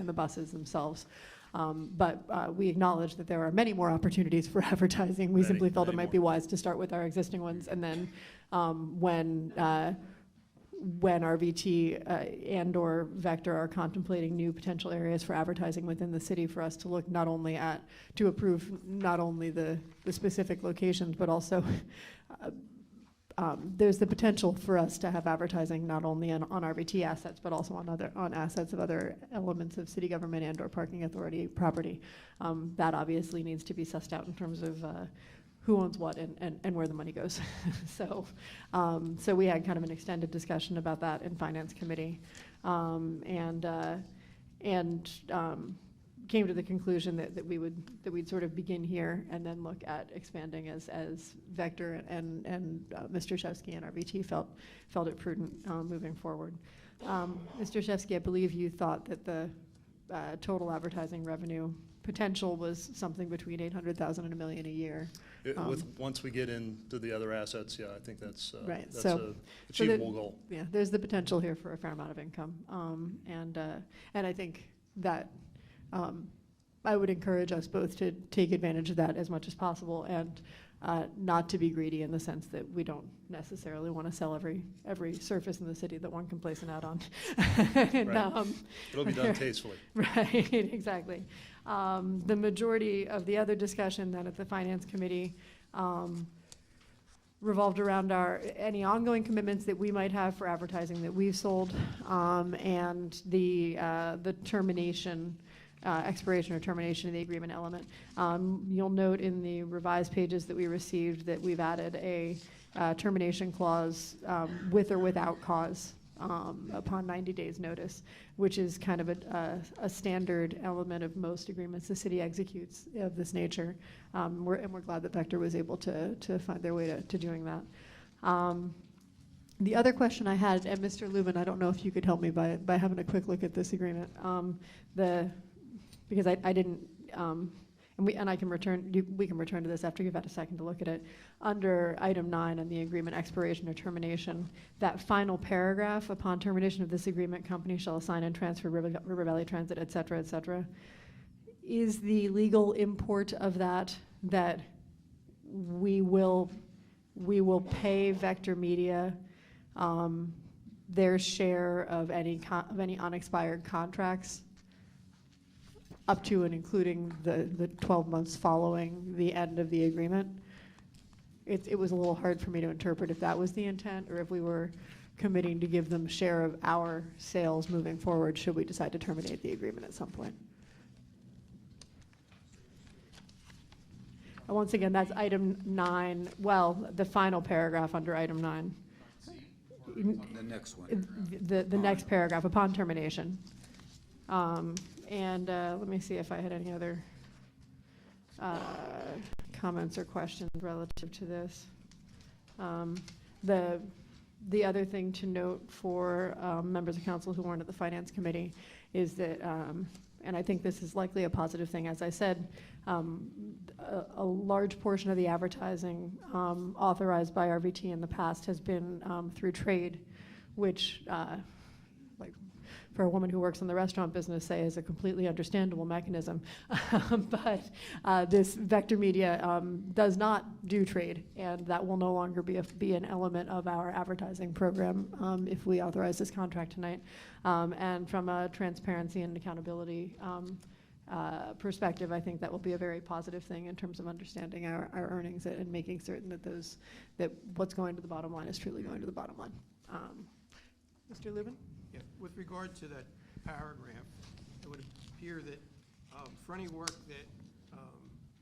the buses themselves. But we acknowledge that there are many more opportunities for advertising. We simply felt it might be wise to start with our existing ones, and then when RVT and/or Vector are contemplating new potential areas for advertising within the city, for us to look not only to approve not only the specific locations, but also there's the potential for us to have advertising not only on RVT assets, but also on assets of other elements of city government and/or parking authority property. That obviously needs to be sussed out in terms of who owns what and where the money goes. So we had kind of an extended discussion about that in Finance Committee, and came to the conclusion that we'd sort of begin here and then look at expanding as Vector and Mr. Shevsky and RVT felt it prudent moving forward. Mr. Shevsky, I believe you thought that the total advertising revenue potential was something between 800,000 and $1 million a year. Once we get into the other assets, yeah, I think that's Right. that's So- a so achievable goal. Yeah, there's the potential here for a fair amount of income. And I think that I would encourage us both to take advantage of that as much as possible and not to be greedy in the sense that we don't necessarily want to sell every surface in the city that one can place an ad on. And, Right. It'll be done tastefully. Right, exactly. The majority of the other discussion then at the Finance Committee revolved around any ongoing commitments that we might have for advertising that we've sold, and the termination, expiration or termination of the agreement element. You'll note in the revised pages that we received that we've added a termination clause with or without cause upon 90 days notice, which is kind of a standard element of most agreements the city executes of this nature. We're glad that Vector was able to find their way to doing that. The other question I had, and Mr. Lubin, I don't know if you could help me by having a quick look at this agreement. Because I didn't, and I can return, we can return to this after you've had a second to look at it. Under item 9 on the agreement expiration or termination, that final paragraph, upon termination of this agreement, company shall assign and transfer River Valley Transit, et cetera, is the legal import of that we will pay Vector Media their share of any unexpired contracts up to and including the 12 months following the end of the agreement? It was a little hard for me to interpret if that was the intent or if we were committing to give them share of our sales moving forward should we decide to terminate the agreement at some point. And once again, that's item 9, well, the final paragraph under item 9. The next one. The next paragraph, upon termination. And let me see if I had any other comments or questions relative to this. The other thing to note for members of council who weren't at the Finance Committee is that, and I think this is likely a positive thing, as I said, a large portion of the advertising authorized by RVT in the past has been through trade, which like for a woman who works in the restaurant business, say is a completely understandable mechanism. But this Vector Media does not do trade, and that will no longer be an element of our advertising program if we authorize this contract tonight. And from a transparency and accountability perspective, I think that will be a very positive thing in terms of understanding our earnings and making certain that what's going to the bottom line is truly going to the bottom line. Mr. Lubin? Yeah, with regard to that paragraph, it would appear that for any work that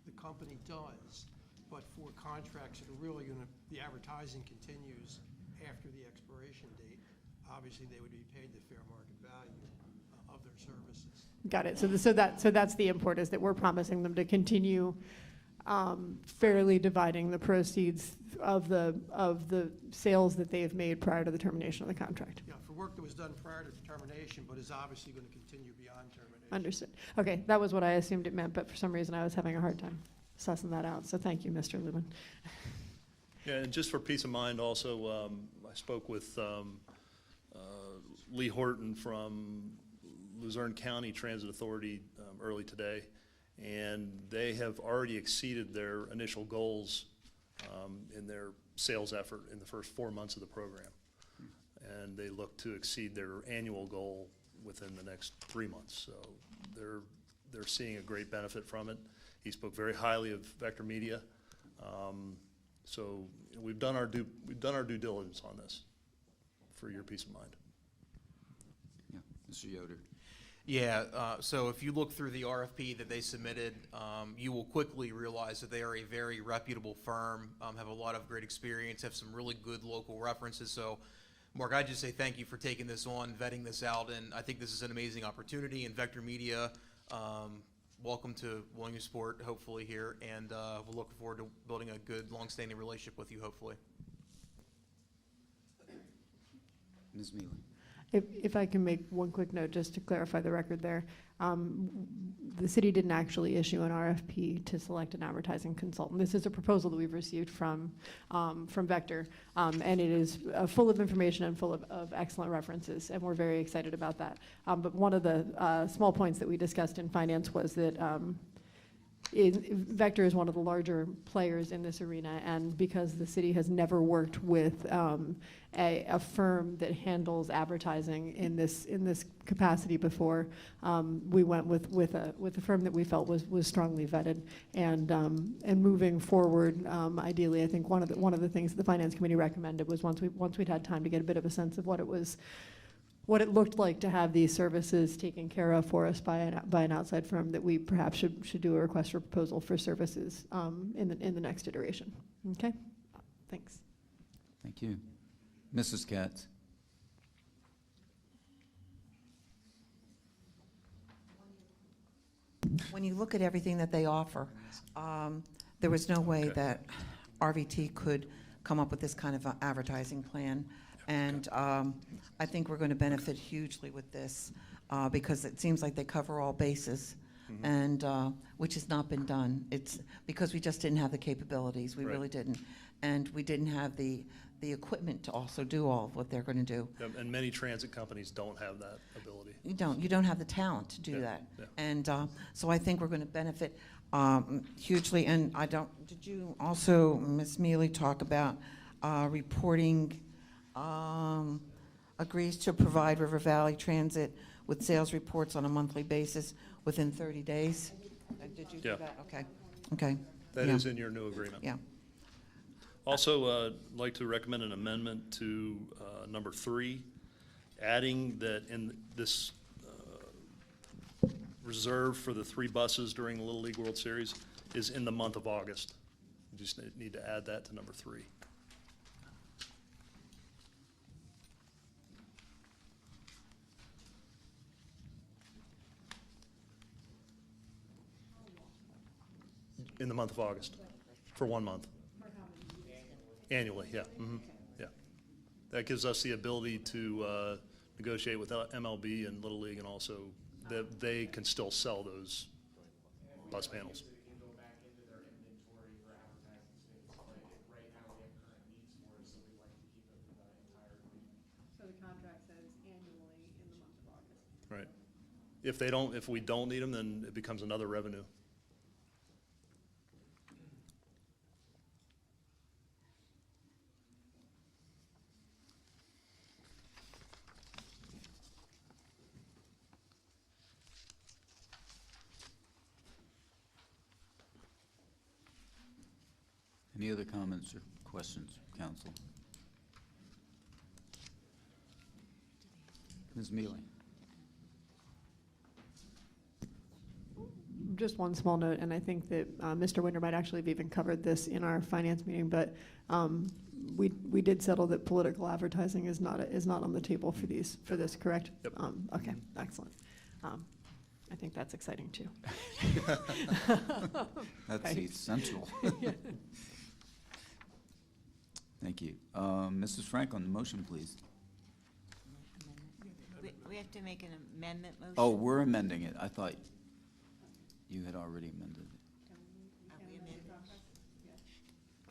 the company does, but for contracts that are really going to, the advertising continues after the expiration date, obviously they would be paid the fair market value of their services. Got it. So that's the import, is that we're promising them to continue fairly dividing the proceeds of the sales that they have made prior to the termination of the contract. Yeah, for work that was done prior to termination, but is obviously going to continue beyond termination. Understood. Okay, that was what I assumed it meant, but for some reason I was having a hard time sussing that out. So thank you, Mr. Lubin. Yeah, and just for peace of mind also, I spoke with Lee Horton from Luzerne County Transit Authority early today, and they have already exceeded their initial goals in their sales effort in the first 4 months of the program. And they look to exceed their annual goal within the next 3 months. So they're seeing a great benefit from it. He spoke very highly of Vector Media. So we've done our due diligence on this for your peace of mind. Yeah, Mr. Yoder. Yeah, so if you look through the RFP that they submitted, you will quickly realize that they are a very reputable firm, have a lot of great experience, have some really good local references. So, Mark, I just say thank you for taking this on, vetting this out, and I think this is an amazing opportunity. And Vector Media, welcome to Williamsport, hopefully here, and we're looking forward to building a good, long-standing relationship with you, hopefully. Ms. Mealy? If I can make one quick note, just to clarify the record there, the city didn't actually issue an RFP to select an advertising consultant. This is a proposal that we've received from Vector, and it is full of information and full of excellent references, and we're very excited about that. But one of the small points that we discussed in finance was that Vector is one of the larger players in this arena, and because the city has never worked with a firm that handles advertising in this capacity before, we went with a firm that we felt was strongly vetted. And moving forward, ideally, I think one of the things that the finance committee recommended was once we'd had time to get a bit of a sense of what it looked like to have these services taken care of for us by an outside firm, that we perhaps should do a request for proposal for services in the next iteration. Okay? Thanks. Thank you. Mrs. Katz? When you look at everything that they offer, there was no way that RVT could come up with this kind of advertising plan. And I think we're going to benefit hugely with this because it seems like they cover all bases, and which has not been done. It's because we just didn't have the capabilities. We really didn't. And we didn't have the equipment to also do all of what they're going to do. And many transit companies don't have that ability. You don't have the talent to do that. Yeah. And so I think we're going to benefit hugely. And did you also, Ms. Mealy, talk about reporting, agrees to provide River Valley Transit with sales reports on a monthly basis within 30 days? Did you do that? Okay. That is in your new agreement. Yeah. Also, like to recommend an amendment to number 3, adding that in this reserve for the 3 buses during the Little League World Series is in the month of August. You just need to add that to number 3. In the month of August, for 1 month. Annually, yeah. Yeah. That gives us the ability to negotiate with MLB and Little League, and also that they can still sell those bus panels. So the contract says annually in the month of August. Right. If we don't need them, then it becomes another revenue. Any other comments or questions, council? Ms. Mealy? Just one small note, and I think that Mr. Winder might actually have even covered this in our finance meeting, but we did settle that political advertising is not on the table for this, correct? Yep. Okay, excellent. I think that's exciting too. That's Okay. essential. Thank you. Mrs. Frank, on the motion, please. We have to make an amendment motion? Oh, we're amending it. I thought you had already amended it. Are we amending?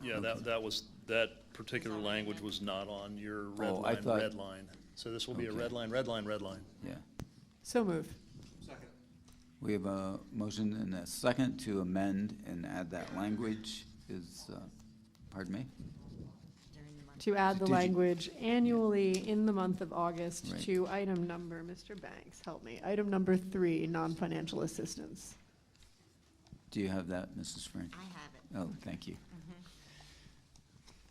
Yeah, that particular language was not on your red line. So this will be a Okay. red line, red line, red line. Yeah. So moved. We have a motion and a second to amend and add that language. Pardon me? To add the Did you- language annually in the month of August Right. to item number, Mr. Banks, help me, item number 3, non-financial assistance. Do you have that, Mrs. Frank? I have it. Oh, thank you.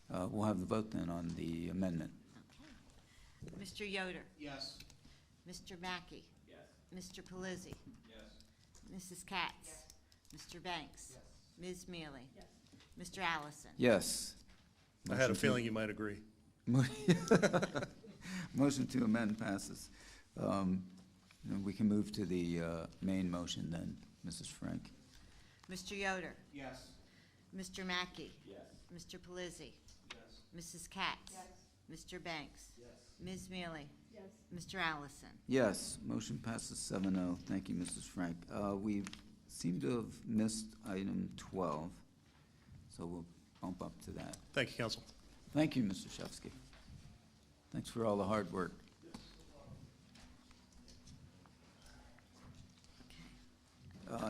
We'll have the vote then on the amendment. Okay. Mr. Yoder? Yes. Mr. Mackey? Yes. Mr. Pelisi? Yes. Mrs. Katz? Mr. Banks? Ms. Mealy? Mr. Allison? Yes. I had a Motion to- feeling you might agree. Motion to amend passes. And we can move to the main motion then. Mrs. Frank? Mr. Yoder? Yes. Mr. Mackey? Yes. Mr. Pelisi? Yes. Mrs. Katz? Mr. Banks? Yes. Ms. Mealy? Yes. Mr. Allison? Yes, motion passes 7-0. Thank you, Mrs. Frank. We seem to have missed item 12, so we'll bump up to that. Thank you, Council. Thank you, Mr. Shevsky. Thanks for all the hard work.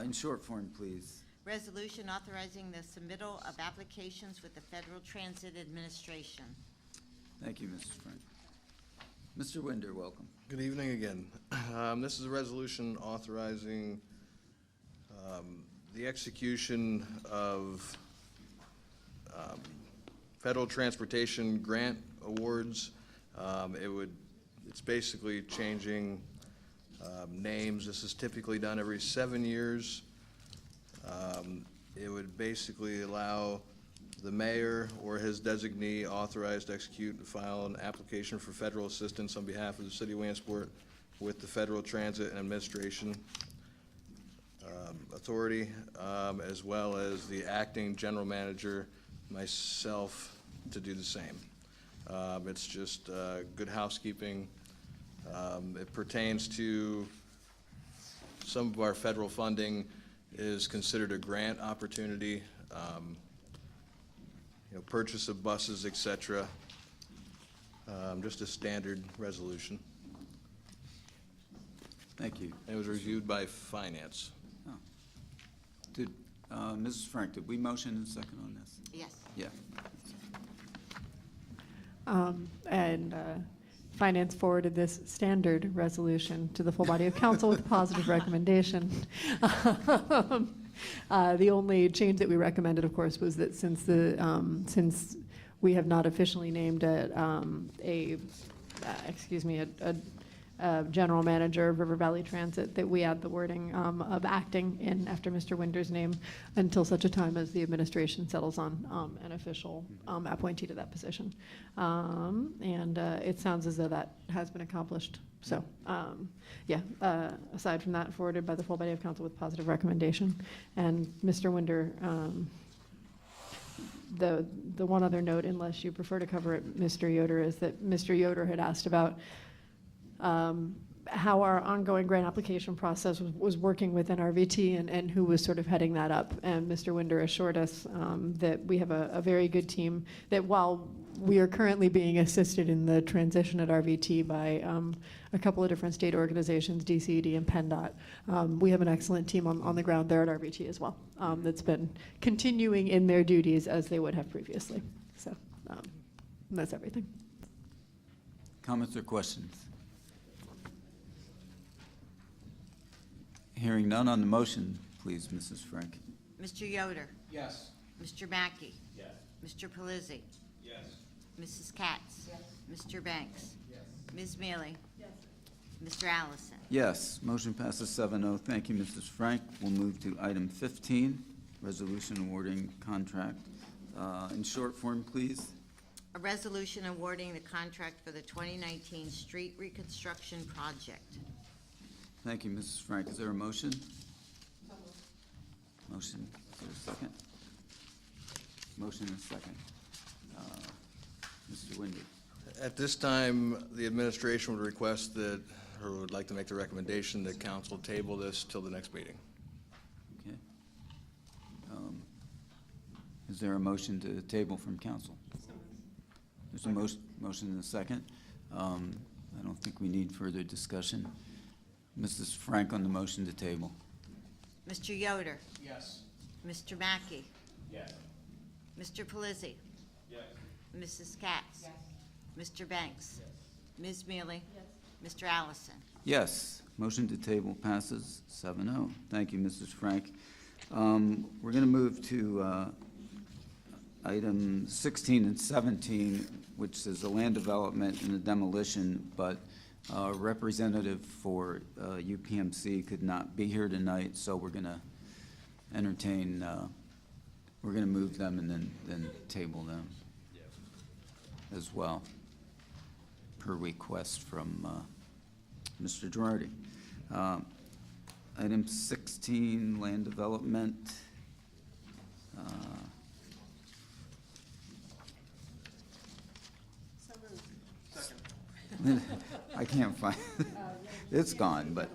In short form, please. Resolution authorizing the submittal of applications with the Federal Transit Administration. Thank you, Mrs. Frank. Mr. Winder, welcome. Good evening again. This is a resolution authorizing the execution of federal transportation grant awards. It's basically changing names. This is typically done every 7 years. It would basically allow the mayor or his designee authorized to execute and file an application for federal assistance on behalf of the city of Williamsport with the Federal Transit and Administration Authority, as well as the acting general manager, myself, to do the same. It's just good housekeeping. It pertains to some of our federal funding is considered a grant opportunity, purchase of buses, et cetera. Just a standard resolution. Thank you. It was reviewed by Finance. Did, Mrs. Frank, did we motion and second on this? Yes. Yeah. And Finance forwarded this standard resolution to the full body of council with a positive recommendation. The only change that we recommended, of course, was that since we have not officially named a general manager of River Valley Transit, that we add the wording of acting in after Mr. Winder's name until such a time as the administration settles on an official appointee to that position. And it sounds as though that has been accomplished. So, aside from that, forwarded by the full body of council with positive recommendation. And Mr. Winder, the one other note, unless you prefer to cover it, Mr. Yoder, is that Mr. Yoder had asked about how our ongoing grant application process was working within RVT and who was sort of heading that up. And Mr. Winder assured us that we have a very good team, that while we are currently being assisted in the transition at RVT by a couple of different state organizations, DCED and PennDOT, we have an excellent team on the ground there at RVT as well that's been continuing in their duties as they would have previously. So that's everything. Comments or questions? Hearing none on the motion, please, Mrs. Frank. Mr. Yoder? Yes. Mr. Mackey? Yes. Mr. Pelisi? Yes. Mrs. Katz? Yes. Mr. Banks? Yes. Ms. Mealy? Yes. Mr. Allison? Yes, motion passes 7-0. Thank you, Mrs. Frank. We'll move to item 15, resolution awarding contract. In short form, please. A resolution awarding the contract for the 2019 street reconstruction project. Thank you, Mrs. Frank. Is there a motion? Motion. Is there a second? Motion and a second. Mr. Winder. At this time, the administration would request that, or would like to make the recommendation that council table this till the next meeting. Okay. Is there a motion to table from council? There's a motion and a second. I don't think we need further discussion. Mrs. Frank on the motion to table. Mr. Yoder? Yes. Mr. Mackey? Yes. Mr. Pelisi? Yes. Mrs. Katz? Yes. Mr. Banks? Yes. Ms. Mealy? Yes. Mr. Allison? Yes, motion to table passes 7-0. Thank you, Mrs. Frank. We're going to move to item 16 and 17, which is the land development and the demolition, but a representative for UPMC could not be here tonight, so we're going to entertain, we're going to move them and then table them as well, per request from Mr. Girardi. Item 16, land development. I can't find, it's gone, but.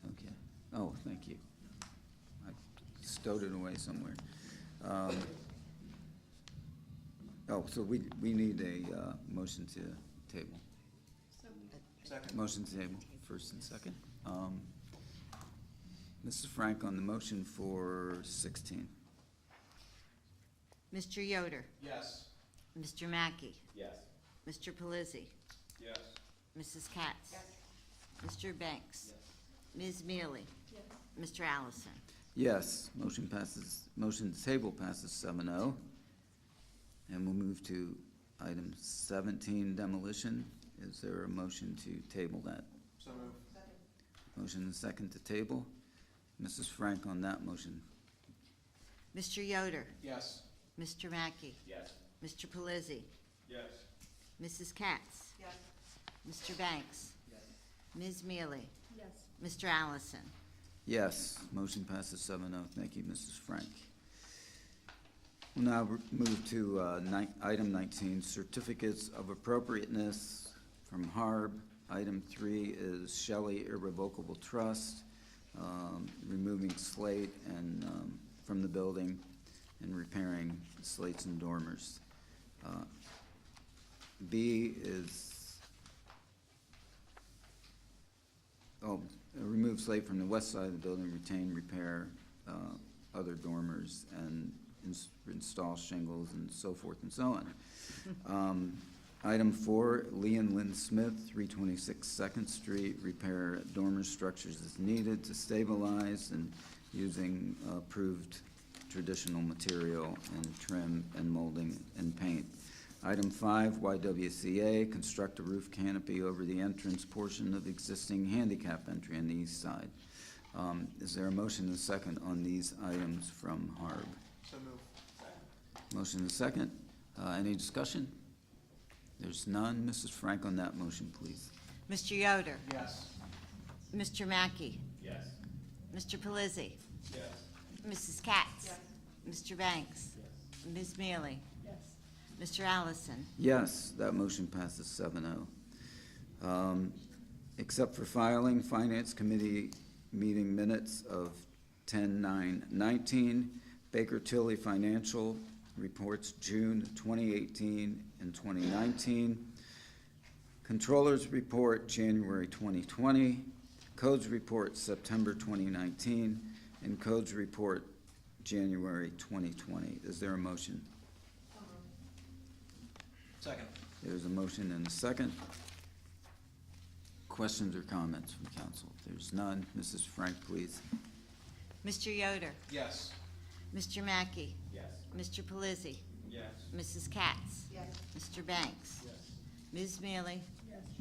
Okay. Oh, thank you. I stowed it away somewhere. Oh, so we need a motion to table. Motion to table, first and second. Mrs. Frank on the motion for 16. Mr. Yoder? Yes. Mr. Mackey? Yes. Mr. Pelisi? Yes. Mrs. Katz? Mr. Banks? Ms. Mealy? Mr. Allison? Yes, motion passes, motion to table passes 7-0. And we'll move to item 17, demolition. Is there a motion to table that? So moved. Motion and second to table. Mrs. Frank on that motion. Mr. Yoder? Yes. Mr. Mackey? Yes. Mr. Pelisi? Yes. Mrs. Katz? Mr. Banks? Ms. Mealy? Yes. Mr. Allison? Yes, motion passes 7-0. Thank you, Mrs. Frank. We'll now move to item 19, certificates of appropriateness from HARB. Item 3 is Shelley Irrevocable Trust, removing slate and from the building and repairing slates and dormers. B is remove slate from the west side of the building, retain, repair other dormers, and install shingles and so forth and so on. Item 4, Lee and Lynn Smith, 326 Second Street, repair dormer structures as needed to stabilize and using approved traditional material and trim and molding and paint. Item 5, YWCA, construct a roof canopy over the entrance portion of existing handicap entry on the east side. Is there a motion and a second on these items from HARB? So moved. Motion and a second. Any discussion? There's none. Mrs. Frank on that motion, please. Mr. Yoder? Yes. Mr. Mackey? Yes. Mr. Pelisi? Yes. Mrs. Katz? Mr. Banks? Ms. Mealy? Mr. Allison? Yes, that motion passes 7-0. Except for filing, Finance Committee meeting minutes of 10/9/19, Baker Tilly Financial reports June 2018 and 2019, Controller's report January 2020, Codes report September 2019, and Codes report January 2020. Is there a motion? Second. There's a motion and a second. Questions or comments from council? If there's none, Mrs. Frank, please. Mr. Yoder? Yes. Mr. Mackey? Yes. Mr. Pelisi? Yes. Mrs. Katz? Mr. Banks? Ms. Mealy?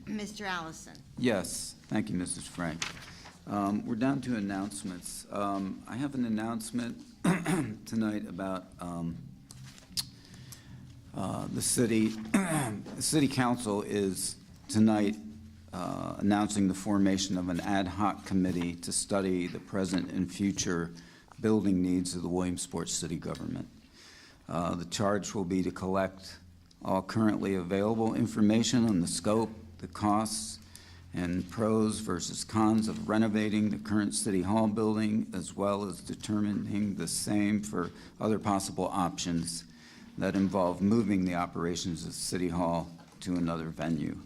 Mr. Allison? Yes, thank you, Mrs. Frank. We're down to announcements. I have an announcement tonight about the city. The city council is tonight announcing the formation of an ad hoc committee to study the present and future building needs of the Williamsport city government. The charge will be to collect all currently available information on the scope, the costs, and pros versus cons of renovating the current City Hall building, as well as determining the same for other possible options that involve moving the operations of City Hall to another venue.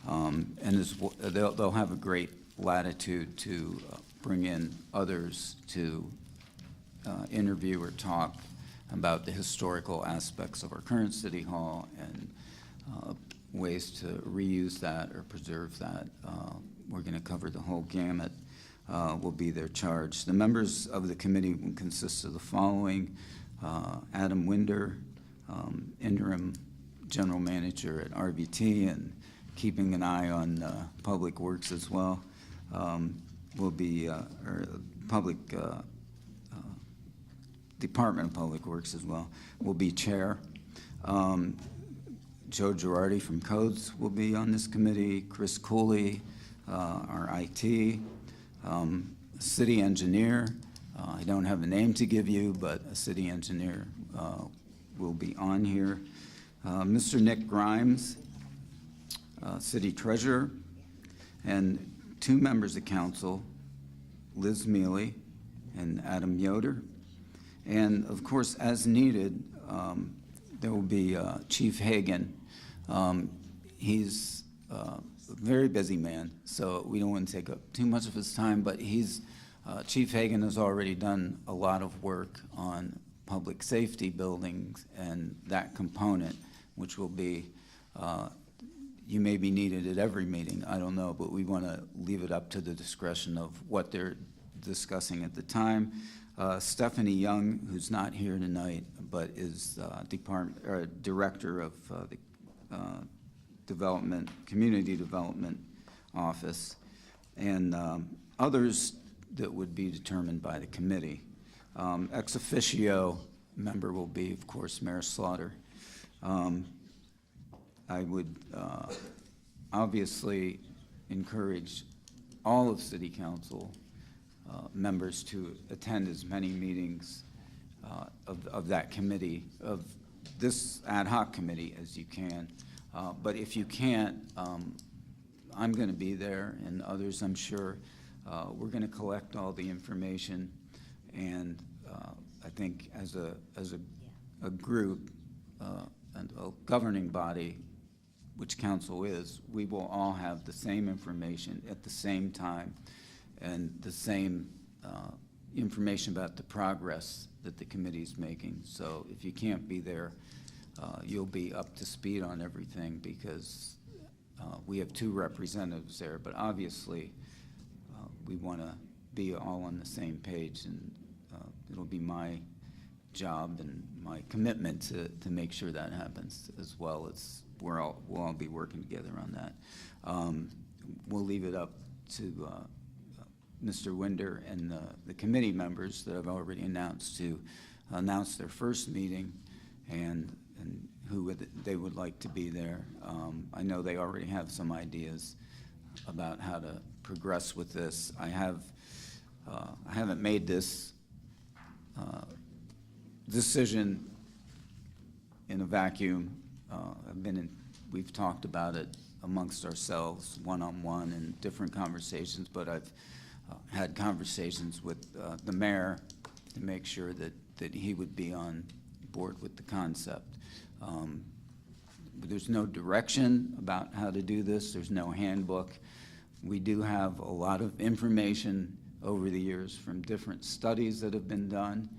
They'll have a great latitude to bring in others to interview or talk about the historical aspects of our current City Hall and ways to reuse that or preserve that. We're going to cover the whole gamut, will be their charge. The members of the committee will consist of the following: Adam Winder, interim general manager at RVT and keeping an eye on Public Works as well, will be, Department of Public Works as well, will be chair. Joe Girardi from Codes will be on this committee, Chris Cooley, our IT, city engineer. I don't have a name to give you, but a city engineer will be on here. Mr. Nick Grimes, city treasurer, and 2 members of council, Liz Mealy and Adam Yoder. And of course, as needed, there will be Chief Hagan. He's a very busy man, so we don't want to take up too much of his time, but Chief Hagan has already done a lot of work on public safety buildings and that component, which will be, you may be needed at every meeting, I don't know, but we want to leave it up to the discretion of what they're discussing at the time. Stephanie Young, who's not here tonight, but is director of the Community Development Office, and others that would be determined by the committee. Ex officio member will be, of course, Mayor Slaughter. I would obviously encourage all of City Council members to attend as many meetings of that committee, of this ad hoc committee as you can. But if you can't, I'm going to be there, and others, I'm sure. We're going to collect all the information, and I think as a group, and a governing body, which council is, we will all have the same information at the same time, and the same information about the progress that the committee's making. So if you can't be there, you'll be up to speed on everything, because we have 2 representatives there, but obviously we want to be all on the same page, and it'll be my job and my commitment to make sure that happens, as well as we'll all be working together on that. We'll leave it up to Mr. Winder and the committee members that I've already announced to announce their first meeting and who they would like to be there. I know they already have some ideas about how to progress with this. I haven't made this decision in a vacuum. We've talked about it amongst ourselves, one-on-one, and different conversations, but I've had conversations with the mayor to make sure that he would be on board with the concept. There's no direction about how to do this. There's no handbook. We do have a lot of information over the years from different studies that have been done.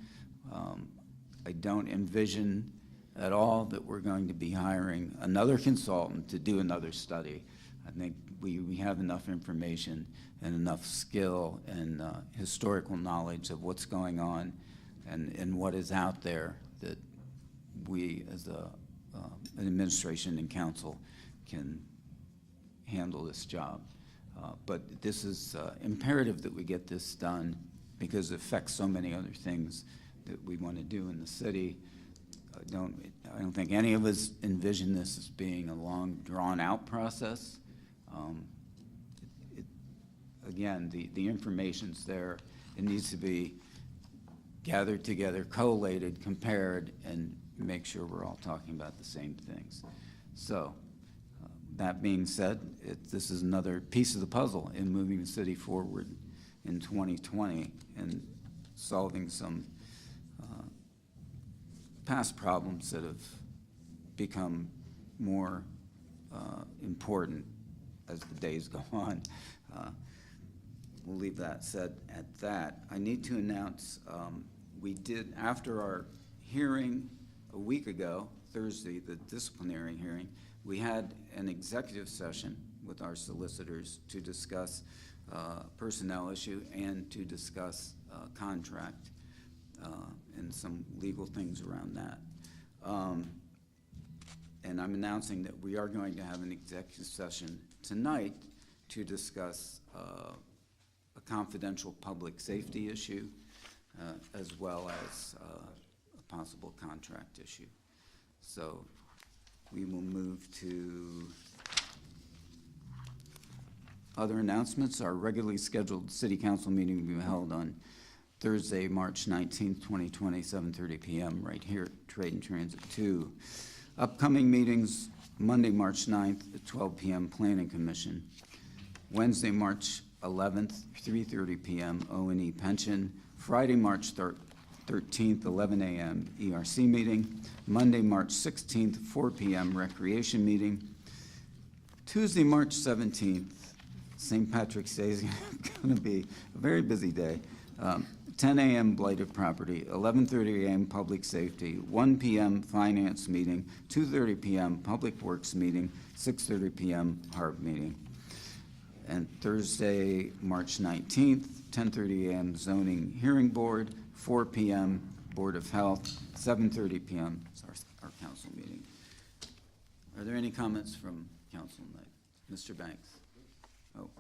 I don't envision at all that we're going to be hiring another consultant to do another study. I think we have enough information and enough skill and historical knowledge of what's going on and what is out there that we as an administration and council can handle this job. But this is imperative that we get this done because it affects so many other things that we want to do in the city. I don't think any of us envision this as being a long, drawn-out process. Again, the information's there. It needs to be gathered together, collated, compared, and make sure we're all talking about the same things. So, that being said, this is another piece of the puzzle in moving the city forward in 2020 and solving some past problems that have become more important as the days go on. We'll leave that said at that. I need to announce we did, after our hearing a week ago, Thursday, the disciplinary hearing, we had an executive session with our solicitors to discuss personnel issue and to discuss contract and some legal things around that. And I'm announcing that we are going to have an executive session tonight to discuss a confidential public safety issue as well as a possible contract issue. So We will move to other announcements. Our regularly scheduled city council meeting will be held on Thursday, March 19th, 2020, 7:30 PM, right here at Trade and Transit 2. Upcoming meetings, Monday, March 9th at 12 PM, Planning Commission. Wednesday, March 11th, 3:30 PM, O&E Pension. Friday, March 13th, 11 AM, ERC meeting. Monday, March 16th, 4 PM, Recreation meeting. Tuesday, March 17th, St. Patrick's Day is going to be a very busy day. 10 AM blighted property, 11:30 AM public safety, 1 PM finance meeting, 2:30 PM public works meeting, 6:30 PM HARB meeting. And Thursday, March 19th, 10:30 AM zoning hearing board, 4 PM Board of Health, 7:30 PM is our council meeting. Are there any comments from council tonight? Mr. Banks? Oh.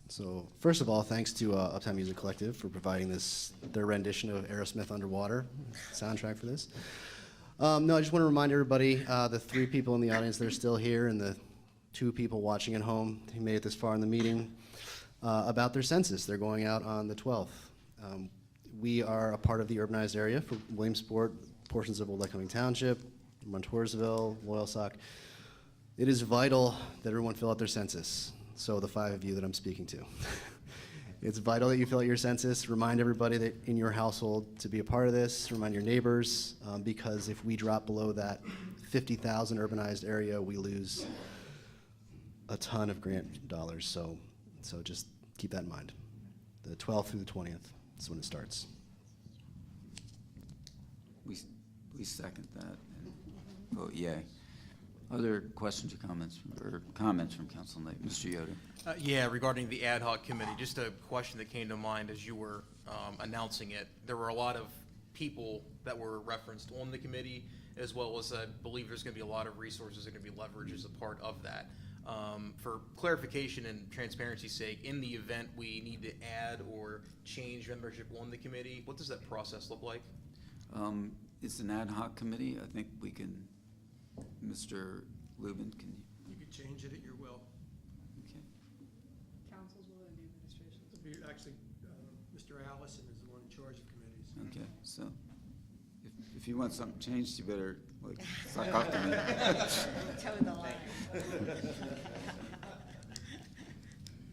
So first of all, thanks to Uptown Music Collective for providing their rendition of Aerosmith Underwater soundtrack for this. No, I just want to remind everybody, the 3 people in the audience that are still here and the 2 people watching at home who made it this far in the meeting, about their census. They're going out on the 12th. We are a part of the urbanized area for Williamsport, portions of Old Lycoming Township, Montoursville, Loyalsock. It is vital that everyone fill out their census. So the 5 of you that I'm speaking to. It's vital that you fill out your census. Remind everybody that in your household to be a part of this. Remind your neighbors, because if we drop below that 50,000 urbanized area, we lose a ton of grant dollars. So just keep that in mind. The 12th through the 20th is when it starts. We second that and vote yay. Other questions or comments from council tonight? Mr. Yoder? Yeah, regarding the ad hoc committee, just a question that came to mind as you were announcing it. There were a lot of people that were referenced on the committee, as well as I believe there's going to be a lot of resources that are going to be leveraged as a part of that. For clarification and transparency's sake, in the event we need to add or change membership on the committee, what does that process look like? It's an ad hoc committee. I think we can, Mr. Lubin, can you? You could change it at your will. Okay. Council's will and the administration. Actually, Mr. Allison is the one in charge of committees. Okay, so if you want something changed, you better suck up to me. Toe the line.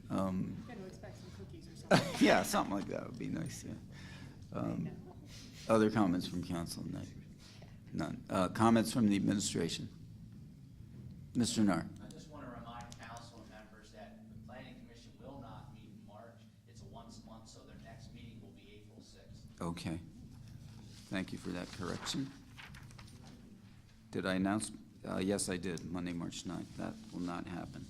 Going to expect some cookies or something. Yeah, something like that would be nice, yeah. Other comments from council tonight? None. Comments from the administration? Mr. Nar? I just want to remind council and members that the planning commission will not meet in March. It's a once a month, so their next meeting will be April 6th. Okay. Thank you for that correction. Did I announce? Yes, I did, Monday, March 9th. That will not happen.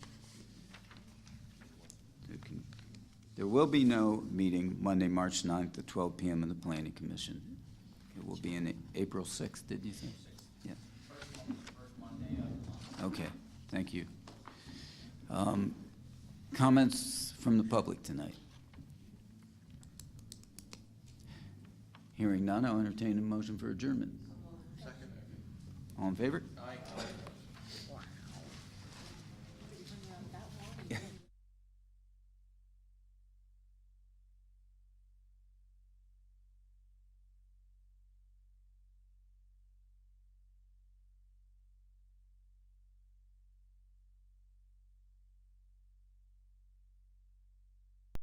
There will be no meeting Monday, March 9th at 12 PM in the Planning Commission. It will be in April 6th, did you say? Yeah. First Monday of the month. Okay, thank you. Comments from the public tonight? Hearing none, I'll entertain a motion for adjournment. Second. All in favor? Aye.